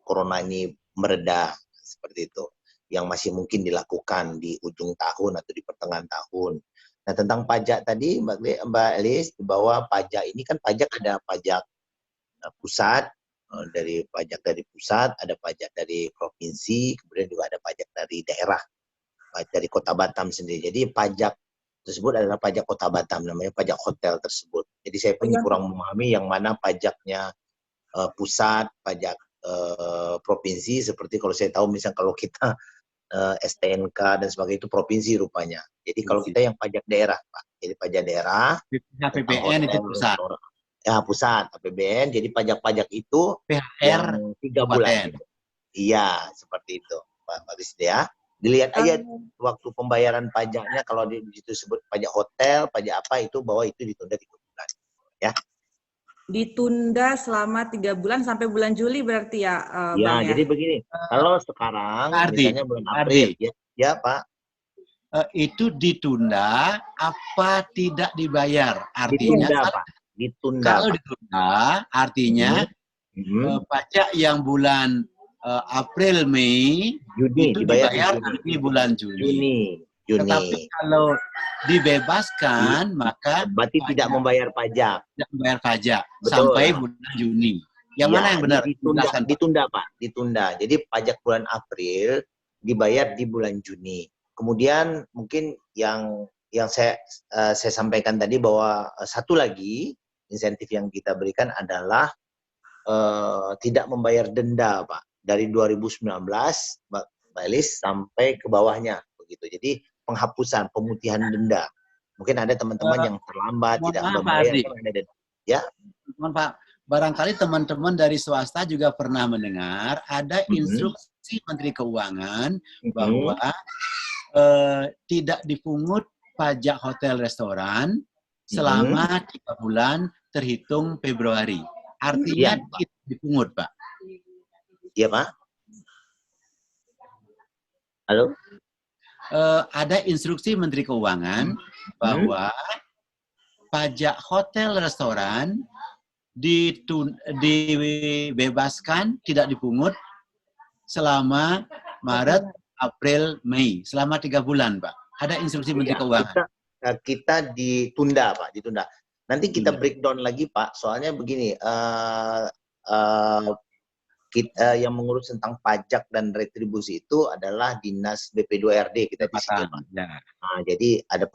S3: corona ini mereda, seperti itu. Yang masih mungkin dilakukan di ujung tahun atau di pertengahan tahun. Nah, tentang pajak tadi, Mbak Elis, bahwa pajak ini kan pajak ada pajak pusat, dari pajak dari pusat, ada pajak dari provinsi, kemudian juga ada pajak dari daerah, dari Kota Batam sendiri. Jadi pajak tersebut adalah pajak Kota Batam, namanya pajak hotel tersebut. Jadi saya pun kurang memahami yang mana pajaknya pusat, pajak provinsi, seperti kalau saya tahu misalnya kalau kita STNK dan sebagainya itu provinsi rupanya. Jadi kalau kita yang pajak daerah, Pak. Jadi pajak daerah,
S2: APBN itu pusat.
S3: Ya, pusat, APBN. Jadi pajak-pajak itu
S2: PHR
S3: yang 3 bulan. Iya, seperti itu, Pak Risda ya. Dilihat aja waktu pembayaran pajaknya, kalau itu sebut pajak hotel, pajak apa itu, bahwa itu ditunda 3 bulan. Ya.
S7: Ditunda selama 3 bulan sampai bulan Juli berarti ya,
S3: ya,
S7: Bang,
S3: jadi begini, kalau sekarang misalnya bulan April, ya Pak.
S2: Itu ditunda apa tidak dibayar? Artinya
S3: ditunda, Pak. Ditunda.
S2: Kalau ditunda, artinya pajak yang bulan April, Mei,
S3: Juni
S2: itu dibayar di bulan Juni. Tetapi kalau dibebaskan, maka
S3: berarti tidak membayar pajak.
S2: Tidak membayar pajak.
S3: Betul.
S2: Sampai bulan Juni. Yang mana yang benar?
S3: Ditunda, Pak. Ditunda. Jadi pajak bulan April dibayar di bulan Juni. Kemudian mungkin yang saya sampaikan tadi bahwa satu lagi insentif yang kita berikan adalah tidak membayar denda, Pak, dari 2019, Mbak Elis, sampai ke bawahnya begitu. Jadi penghapusan, pemutihan denda. Mungkin ada teman-teman yang terlambat, tidak membayar, kan ada denda. Ya.
S2: Mohon Pak, barangkali teman-teman dari swasta juga pernah mendengar ada instruksi Menteri Keuangan bahwa tidak dipungut pajak hotel restoran selama 3 bulan terhitung Februari. Artinya tidak dipungut, Pak.
S3: Iya, Pak. Halo?
S2: Ada instruksi Menteri Keuangan bahwa pajak hotel restoran dibebaskan, tidak dipungut selama Maret, April, Mei, selama 3 bulan, Pak. Ada instruksi Menteri Keuangan.
S3: Kita ditunda, Pak, ditunda. Nanti kita breakdown lagi, Pak. Soalnya begini, kita yang mengurus tentang pajak dan retribusi itu adalah Dinas BP2RD kita di sini, Pak. Nah, jadi ada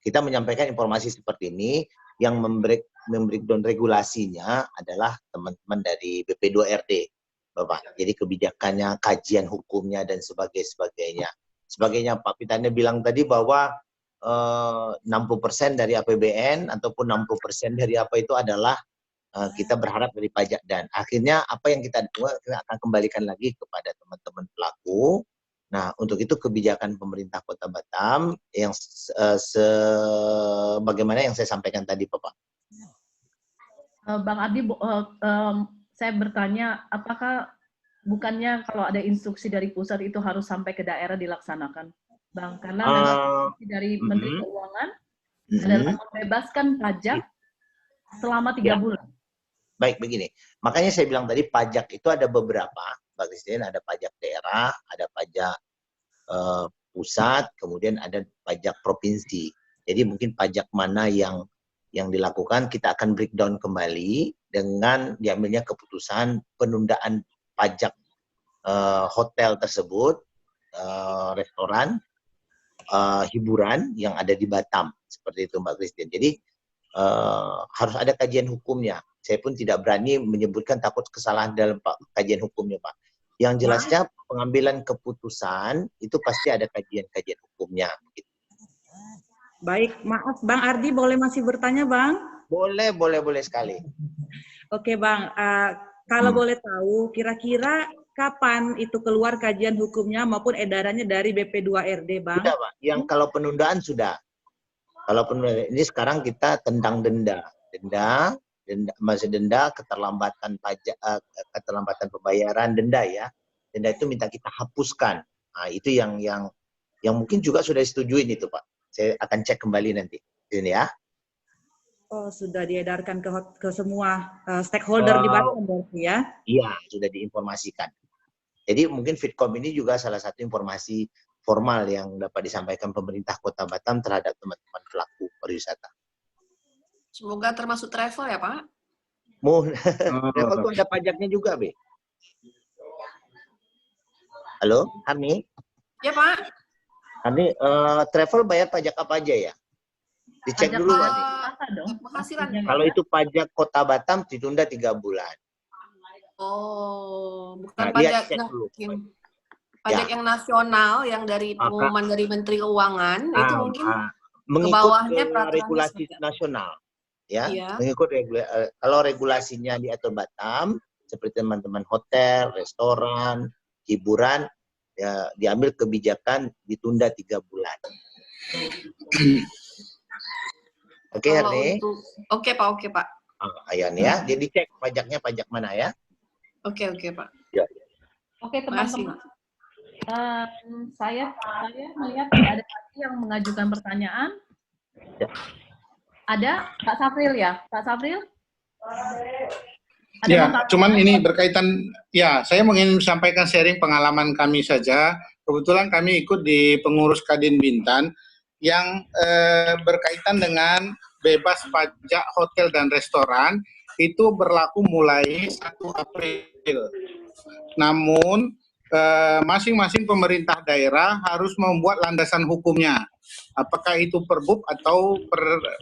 S3: kita menyampaikan informasi seperti ini, yang membreakdown regulasinya adalah teman-teman dari BP2RD, Bapak. Jadi kebijakannya, kajian hukumnya dan sebagainya. Pak Pitanya bilang tadi bahwa 60% dari APBN ataupun 60% dari apa itu adalah kita berharap dari pajak, dan akhirnya apa yang kita akan kembalikan lagi kepada teman-teman pelaku. Nah, untuk itu kebijakan pemerintah Kota Batam yang bagaimana yang saya sampaikan tadi, Bapak.
S1: Bang Ardi, saya bertanya, apakah bukannya kalau ada instruksi dari pusat itu harus sampai ke daerah dilaksanakan, Bang? Karena memang instruksi dari Menteri Keuangan adalah membebaskan pajak selama 3 bulan.
S3: Baik, begini. Makanya saya bilang tadi pajak itu ada beberapa, Mbak Christine, ada pajak daerah, ada pajak pusat, kemudian ada pajak provinsi. Jadi mungkin pajak mana yang dilakukan, kita akan breakdown kembali dengan diambilnya keputusan penundaan pajak hotel tersebut, restoran, hiburan yang ada di Batam. Seperti itu, Mbak Christine. Jadi harus ada kajian hukumnya. Saya pun tidak berani menyebutkan, takut kesalahan dalam kajian hukumnya, Pak. Yang jelasnya pengambilan keputusan itu pasti ada kajian-kajian hukumnya. Begitu.
S7: Baik, maaf Bang Ardi, boleh masih bertanya, Bang?
S3: Boleh sekali.
S7: Oke, Bang. Kalau boleh tahu, kira-kira kapan itu keluar kajian hukumnya maupun edarannya dari BP2RD, Bang?
S3: Sudah, Pak. Yang kalau penundaan sudah. Kalau penundaan ini sekarang kita tentang denda, masih denda, keterlambatan pajak, keterlambatan pembayaran denda ya. Denda itu minta kita hapuskan. Nah, itu yang mungkin juga sudah disetujuin itu, Pak. Saya akan cek kembali nanti. Ini ya.
S7: Oh, sudah diedarkan ke semua stakeholder di Batam berarti ya?
S3: Iya, sudah diinformasikan. Jadi mungkin Fitkom ini juga salah satu informasi formal yang dapat disampaikan pemerintah Kota Batam terhadap teman-teman pelaku pariwisata.
S6: Semoga termasuk travel ya, Pak?
S3: Travel itu ada pajaknya juga, Be. Halo, Hani?
S6: Ya, Pak.
S3: Hani, travel bayar pajak apa aja ya? Dicek dulu, Hani.
S6: Penghasilan.
S3: Kalau itu pajak Kota Batam ditunda 3 bulan.
S6: Oh, bukan
S3: Nah,
S6: pajak yang nasional, yang dari pengumuman dari Menteri Keuangan, itu mungkin
S3: mengikut regulasi nasional. Ya, mengikut kalau regulasinya diatur Batam, seperti teman-teman hotel, restoran, hiburan, ya diambil kebijakan ditunda 3 bulan. Oke, Herni.
S6: Oke, Pak.
S3: Ayan ya, jadi cek pajaknya pajak mana ya?
S6: Oke, Pak.
S3: Ya.
S1: Oke, teman-teman. Saya melihat ada lagi yang mengajukan pertanyaan.
S3: Ya.
S1: Ada Pak Safril ya? Pak Safril?
S5: Ya, cuman ini berkaitan, ya saya ingin sampaikan sharing pengalaman kami saja. Kebetulan kami ikut di pengurus Kadin Bintan yang berkaitan dengan bebas pajak hotel dan restoran itu berlaku mulai 1 April. Namun masing-masing pemerintah daerah harus membuat landasan hukumnya. Apakah itu Perbup atau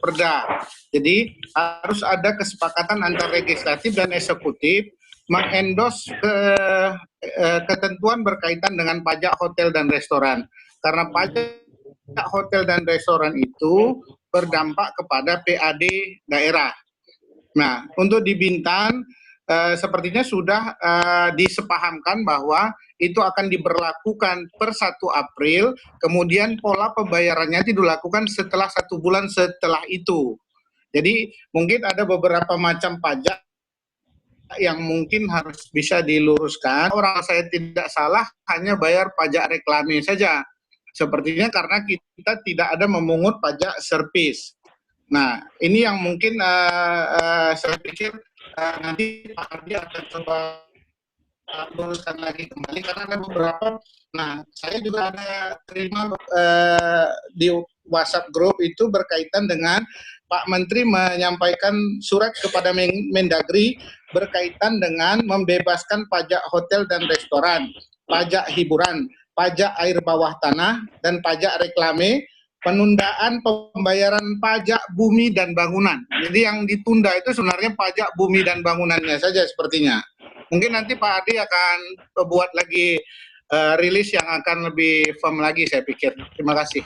S5: Perda. Jadi harus ada kesepakatan antara legislatif dan eksekutif mengendos ketentuan berkaitan dengan pajak hotel dan restoran. Karena pajak hotel dan restoran itu berdampak kepada PAD daerah. Nah, untuk di Bintan sepertinya sudah disepahamkan bahwa itu akan diberlakukan per 1 April, kemudian pola pembayarannya dilakukan setelah 1 bulan setelah itu. Jadi mungkin ada beberapa macam pajak yang mungkin harus bisa diluruskan. Orang saya tidak salah hanya bayar pajak reklame saja. Sepertinya karena kita tidak ada memungut pajak servis. Nah, ini yang mungkin saya pikir nanti Pak Ardi akan coba luruskan lagi kembali karena ada beberapa. Nah, saya juga ada terima di WhatsApp grup itu berkaitan dengan Pak Menteri menyampaikan surat kepada Mendagri berkaitan dengan membebaskan pajak hotel dan restoran, pajak hiburan, pajak air bawah tanah, dan pajak reklame, penundaan pembayaran pajak bumi dan bangunan. Jadi yang ditunda itu sebenarnya pajak bumi dan bangunannya saja sepertinya. Mungkin nanti Pak Adi akan buat lagi rilis yang akan lebih firm lagi saya pikir. Terima kasih.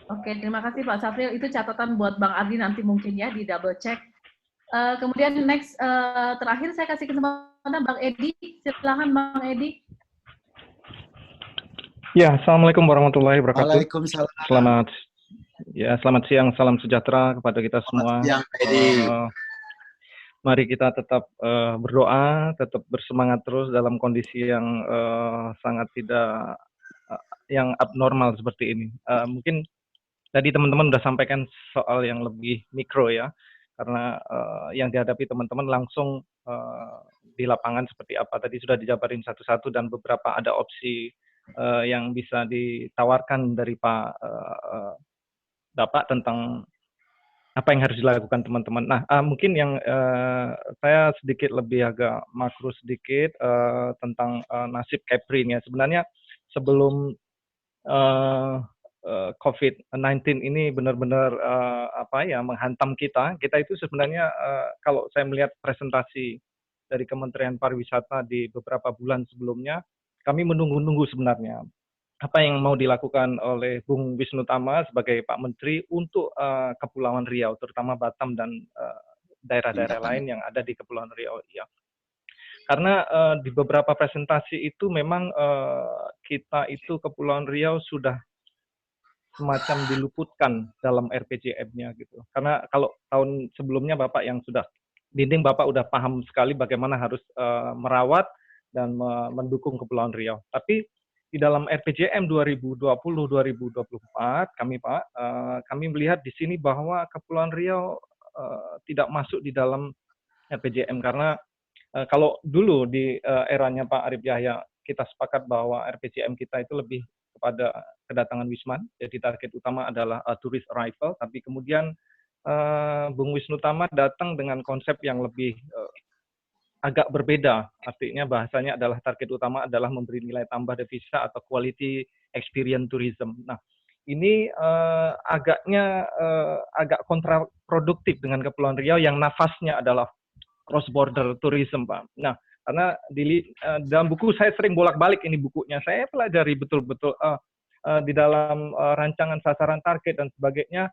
S1: Oke, terima kasih Pak Safril. Itu catatan buat Bang Ardi nanti mungkin ya di double check. Kemudian next terakhir saya kasih kesempatan Bang Edi. Silakan Bang Edi.
S8: Ya, Assalamualaikum warahmatullahi wabarakatuh.
S2: Waalaikumsalam.
S8: Selamat siang, salam sejahtera kepada kita semua.
S2: Selamat siang, Edi.
S8: Mari kita tetap berdoa, tetap bersemangat terus dalam kondisi yang sangat tidak yang abnormal seperti ini. Mungkin tadi teman-teman sudah sampaikan soal yang lebih mikro ya, karena yang dihadapi teman-teman langsung di lapangan seperti apa. Tadi sudah dijabarin satu-satu dan beberapa ada opsi yang bisa ditawarkan dari Pak Bapak tentang apa yang harus dilakukan teman-teman. Nah, mungkin yang saya sedikit lebih agak makro sedikit tentang nasib Kepri ya. Sebenarnya sebelum COVID-19 ini benar-benar menghantam kita itu sebenarnya kalau saya melihat presentasi dari Kementerian Pariwisata di beberapa bulan sebelumnya, kami menunggu-nunggu sebenarnya apa yang mau dilakukan oleh Bung Wisnu Tama sebagai Pak Menteri untuk Kepulauan Riau, terutama Batam dan daerah-daerah lain yang ada di Kepulauan Riau. Ya. Karena di beberapa presentasi itu memang kita itu Kepulauan Riau sudah semacam diluputkan dalam RPJM-nya gitu. Karena kalau tahun sebelumnya Bapak yang sudah dinding Bapak udah paham sekali bagaimana harus merawat dan mendukung Kepulauan Riau. Tapi di dalam RPJM 2020-2024 kami melihat di sini bahwa Kepulauan Riau tidak masuk di dalam RPJM karena kalau dulu di eranya Pak Arief Yahya kita sepakat bahwa RPJM kita itu lebih kepada kedatangan wisman, jadi target utama adalah tourist arrival, tapi kemudian Bung Wisnu Tama datang dengan konsep yang lebih agak berbeda, artinya bahasanya adalah target utama adalah memberi nilai tambah devisa atau quality experience tourism. Nah, ini agak kontraproduktif dengan Kepulauan Riau yang nafasnya adalah cross border tourism, Pak. Nah, karena dalam buku saya sering bolak-balik ini bukunya, saya pelajari betul-betul di dalam rancangan sasaran target dan sebagainya,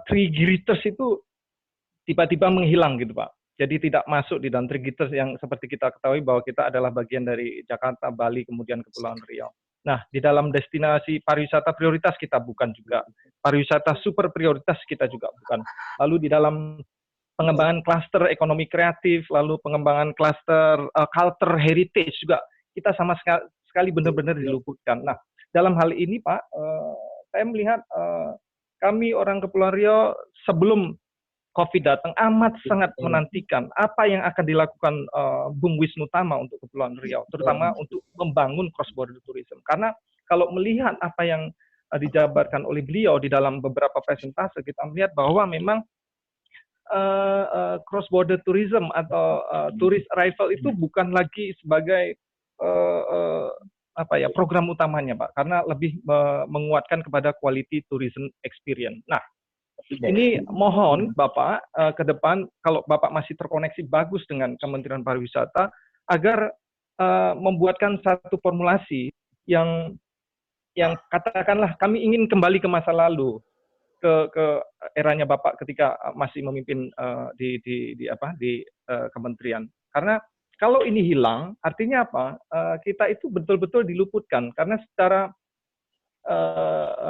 S8: triggers itu tiba-tiba menghilang gitu, Pak. Jadi tidak masuk di dalam triggers yang seperti kita ketahui bahwa kita adalah bagian dari Jakarta, Bali, kemudian Kepulauan Riau. Nah, di dalam destinasi pariwisata prioritas kita bukan juga. Pariwisata super prioritas kita juga bukan. Lalu di dalam pengembangan klaster ekonomi kreatif, lalu pengembangan klaster culture heritage juga kita sama sekali benar-benar diluputkan. Nah, dalam hal ini Pak, saya melihat kami orang Kepulauan Riau sebelum COVID datang amat sangat menantikan apa yang akan dilakukan Bung Wisnu Tama untuk Kepulauan Riau, terutama untuk membangun cross border tourism. Karena kalau melihat apa yang dijabarkan oleh beliau di dalam beberapa presentasi, kita melihat bahwa memang cross border tourism atau tourist arrival itu bukan lagi sebagai program utamanya, Pak, karena lebih menguatkan kepada quality tourism experience. Nah, ini mohon Bapak ke depan kalau Bapak masih terkoneksi bagus dengan Kementerian Pariwisata agar membuatkan satu formulasi yang katakanlah kami ingin kembali ke masa lalu, ke eranya Bapak ketika masih memimpin di kementerian. Karena kalau ini hilang, artinya apa? Kita itu betul-betul diluputkan karena secara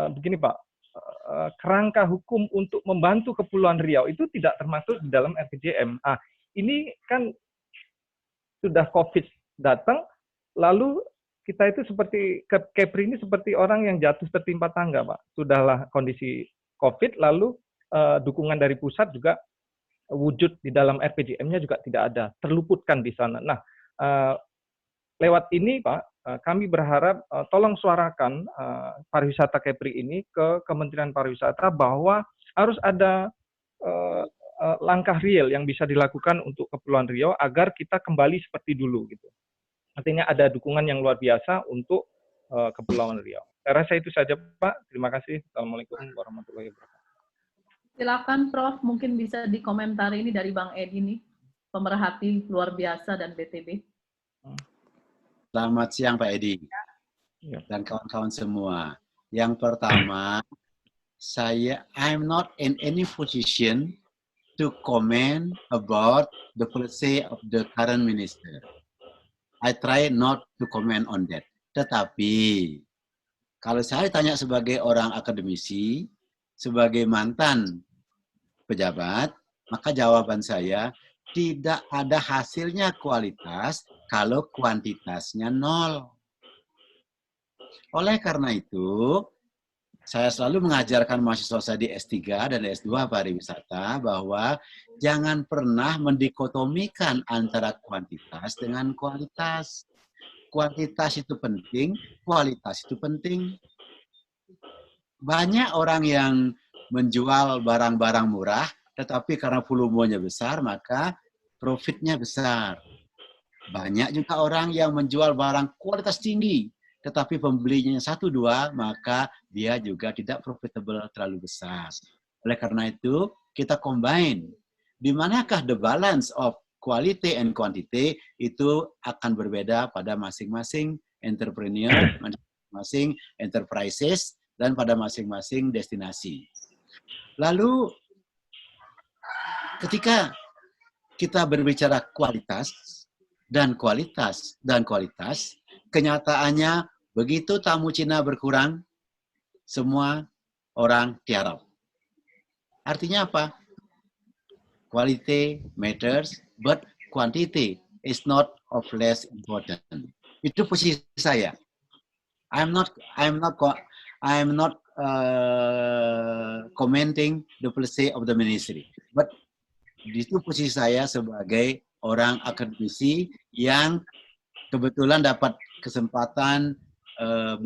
S8: begini Pak, kerangka hukum untuk membantu Kepulauan Riau itu tidak termasuk di dalam RPJM. Ini kan sudah COVID datang, lalu kita itu seperti Kepri ini seperti orang yang jatuh tertimpa tangga, Pak. Sudahlah kondisi COVID, lalu dukungan dari pusat juga wujud di dalam RPJM-nya juga tidak ada, terluputkan di sana. Nah, lewat ini, Pak, kami berharap tolong suarakan pariwisata Kepri ini ke Kementerian Pariwisata bahwa harus ada langkah real yang bisa dilakukan untuk Kepulauan Riau agar kita kembali seperti dulu gitu. Artinya ada dukungan yang luar biasa untuk Kepulauan Riau. Saya rasa itu saja, Pak. Terima kasih. Assalamualaikum warahmatullahi wabarakatuh.
S1: Silakan Prof, mungkin bisa dikomentari ini dari Bang Edi nih, pemerhati luar biasa dan BTB.
S2: Selamat siang Pak Edi dan kawan-kawan semua. Yang pertama, I'm not in any position to comment about the policy of the current minister. I try not to comment on that. Tetapi, kalau saya tanya sebagai orang akademisi, sebagai mantan pejabat, maka jawaban saya tidak ada hasilnya kualitas kalau kuantitasnya nol. Oleh karena itu, saya selalu mengajarkan mahasiswa saya di S3 dan S2 pariwisata bahwa jangan pernah mendikotomikan antara kuantitas dengan kualitas. Kuantitas itu penting, kualitas itu penting. Banyak orang yang menjual barang-barang murah, tetapi karena volumenya besar, maka profitnya besar. Banyak juga orang yang menjual barang kualitas tinggi, tetapi pembelinya 1-2, maka dia juga tidak profitable terlalu besar. Oleh karena itu, kita combine. Di manakah the balance of quality and quantity itu akan berbeda pada masing-masing entrepreneur, masing-masing enterprises, dan pada masing-masing destinasi. Lalu, ketika kita berbicara kualitas, kenyataannya begitu tamu Cina berkurang, semua orang tiarap. Artinya apa? Quality matters, but quantity is not of less important. Itu posisi saya. I'm not commenting the policy of the ministry, but itu posisi saya sebagai orang akademisi yang kebetulan dapat kesempatan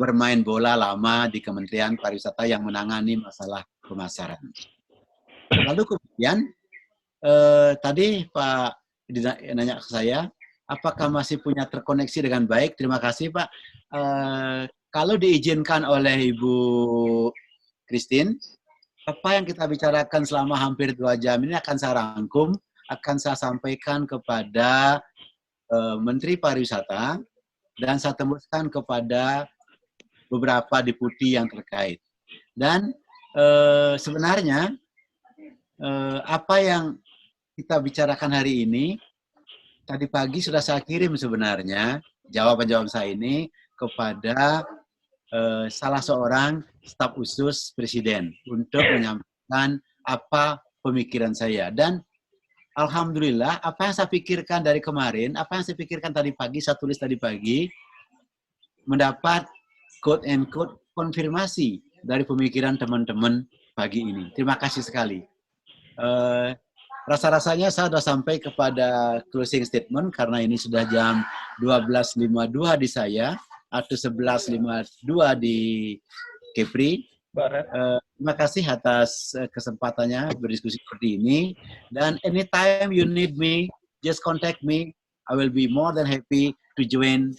S2: bermain bola lama di Kementerian Pariwisata yang menangani masalah pemasaran. Lalu kemudian tadi Pak nanya ke saya, apakah masih punya terkoneksi dengan baik? Terima kasih Pak. Kalau diizinkan oleh Ibu Christine, apa yang kita bicarakan selama hampir 2 jam ini akan saya rangkum, akan saya sampaikan kepada Menteri Pariwisata, dan saya tembuskan kepada beberapa deputi yang terkait. Dan sebenarnya apa yang kita bicarakan hari ini, tadi pagi sudah saya kirim sebenarnya jawaban-jawaban saya ini kepada salah seorang staf khusus Presiden untuk menyampaikan apa pemikiran saya. Dan alhamdulillah, apa yang saya pikirkan dari kemarin, apa yang saya pikirkan tadi pagi, saya tulis tadi pagi, mendapat quote and quote konfirmasi dari pemikiran teman-teman pagi ini. Terima kasih sekali. Rasa-rasanya saya sudah sampai kepada closing statement karena ini sudah jam 12.52 di saya atau 11.52 di Kepri. Terima kasih atas kesempatannya berdiskusi seperti ini. Dan anytime you need me, just contact me. I will be more than happy to join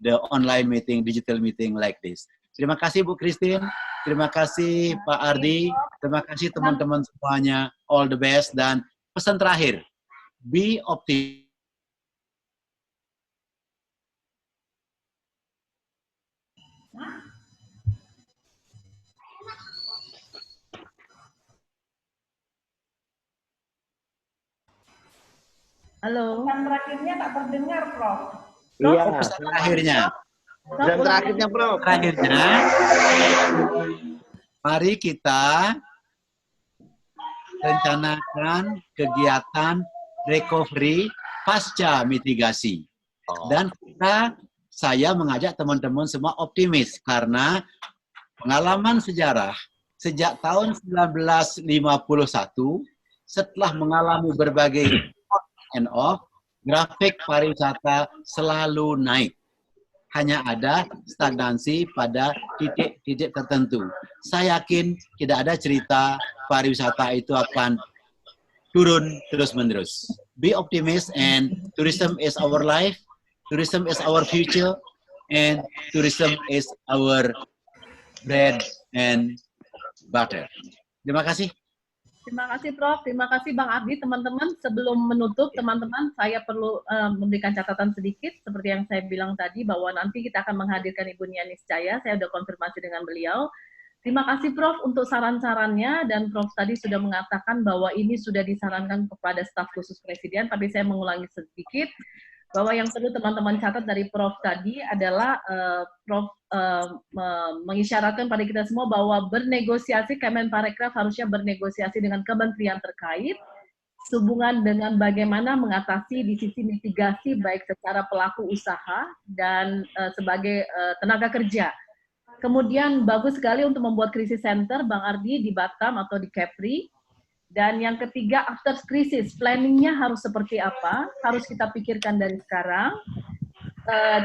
S2: the online meeting, digital meeting like this. Terima kasih Bu Christine, terima kasih Pak Ardi, terima kasih teman-teman semuanya. All the best, dan pesan terakhir, be optimistic.
S1: Halo.
S9: Pesan terakhirnya tak terdengar, Prof.
S3: Iya.
S2: Pesan terakhirnya.
S3: Dan terakhirnya, Prof.
S2: Terakhirnya, mari kita rencanakan kegiatan recovery pasca mitigasi. Dan saya mengajak teman-teman semua optimis karena pengalaman sejarah sejak tahun 1951 setelah mengalami berbagai on and off, grafik pariwisata selalu naik. Hanya ada stagnasi pada titik-titik tertentu. Saya yakin tidak ada cerita pariwisata itu akan turun terus-menerus. Be optimist, and tourism is our life, tourism is our future, and tourism is our bread and butter. Terima kasih.
S1: Terima kasih Prof, terima kasih Bang Ardi. Teman-teman, sebelum menutup, teman-teman, saya perlu memberikan catatan sedikit, seperti yang saya bilang tadi, bahwa nanti kita akan menghadirkan Ibu Nia Niscaya. Saya sudah konfirmasi dengan beliau. Terima kasih Prof untuk saran-sarannya, dan Prof tadi sudah mengatakan bahwa ini sudah disarankan kepada staf khusus Presiden, tapi saya mengulangi sedikit, bahwa yang perlu teman-teman catat dari Prof tadi adalah Prof mengisyaratkan pada kita semua bahwa bernegosiasi, Kemenparekraf harusnya bernegosiasi dengan kementerian terkait sehubungan dengan bagaimana mengatasi di sisi mitigasi baik secara pelaku usaha dan sebagai tenaga kerja. Kemudian bagus sekali untuk membuat krisis center, Bang Ardi, di Batam atau di Kepri. Dan yang ketiga, after krisis, planningnya harus seperti apa, harus kita pikirkan dari sekarang.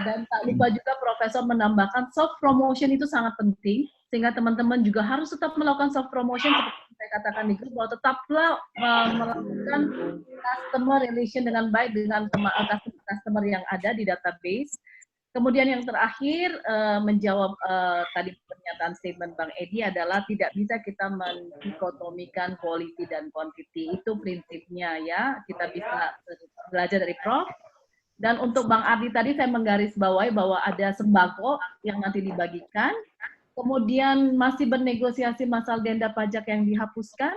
S1: Dan tak lupa juga Profesor menambahkan soft promotion itu sangat penting, sehingga teman-teman juga harus tetap melakukan soft promotion, seperti yang saya katakan di grup, bahwa tetaplah melakukan customer relation dengan baik dengan customer yang ada di database. Kemudian yang terakhir, menjawab tadi pernyataan statement Bang Edi adalah tidak bisa kita mendikotomikan quality dan quantity. Itu prinsipnya ya, kita bisa belajar dari Prof. Dan untuk Bang Ardi tadi saya menggarisbawahi bahwa ada sembako yang nanti dibagikan, kemudian masih bernegosiasi masalah denda pajak yang dihapuskan,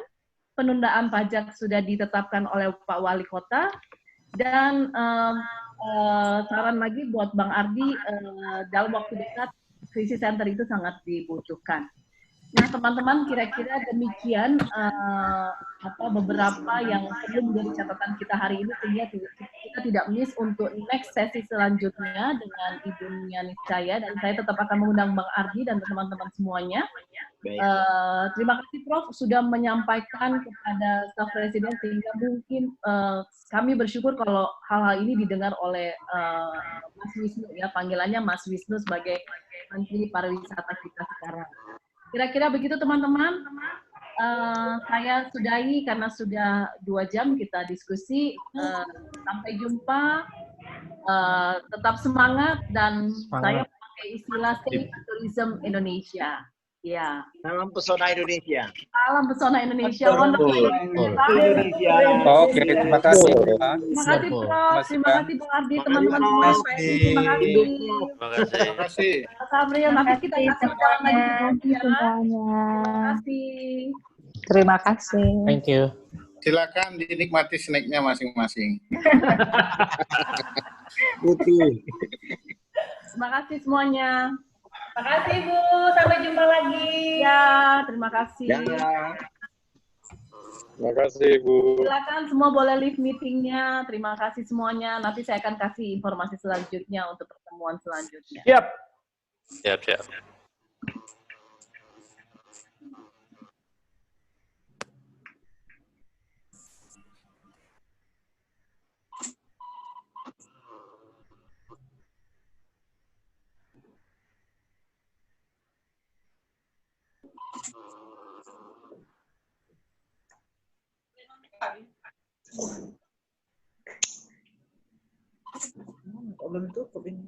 S1: penundaan pajak sudah ditetapkan oleh Pak Wali Kota, dan saran lagi buat Bang Ardi, dalam waktu dekat krisis center itu sangat dibutuhkan. Nah teman-teman, kira-kira demikian beberapa yang perlu menjadi catatan kita hari ini, sehingga kita tidak miss untuk next sesi selanjutnya dengan Ibu Nia Niscaya, dan saya tetap akan mengundang Bang Ardi dan teman-teman semuanya. Terima kasih Prof sudah menyampaikan kepada staf Presiden, sehingga mungkin kami bersyukur kalau hal-hal ini didengar oleh Mas Wisnu, ya panggilannya Mas Wisnu sebagai Menteri Pariwisata kita sekarang. Kira-kira begitu teman-teman. Saya sudahi karena sudah 2 jam kita diskusi. Sampai jumpa. Tetap semangat, dan saya pakai istilah Safe Tourism Indonesia. Ya.
S3: Salam pesona Indonesia.
S1: Salam pesona Indonesia.
S4: Oke, terima kasih.
S1: Terima kasih Prof. Terima kasih Bang Ardi, teman-teman semua. Terima kasih.
S5: Terima kasih.
S1: Pak Sabril, nanti kita kasih jalan lagi.
S10: Semuanya.
S1: Terima kasih.
S10: Terima kasih.
S11: Thank you.
S5: Silakan dinikmati snacknya masing-masing.
S1: Terima kasih semuanya.
S9: Terima kasih Bu, sampai jumpa lagi.
S1: Ya, terima kasih.
S12: Terima kasih Bu.
S1: Silakan semua boleh leave meetingnya. Terima kasih semuanya. Nanti saya akan kasih informasi selanjutnya untuk pertemuan selanjutnya.
S12: Siap.
S11: Siap.
S10: Belum tutup ini.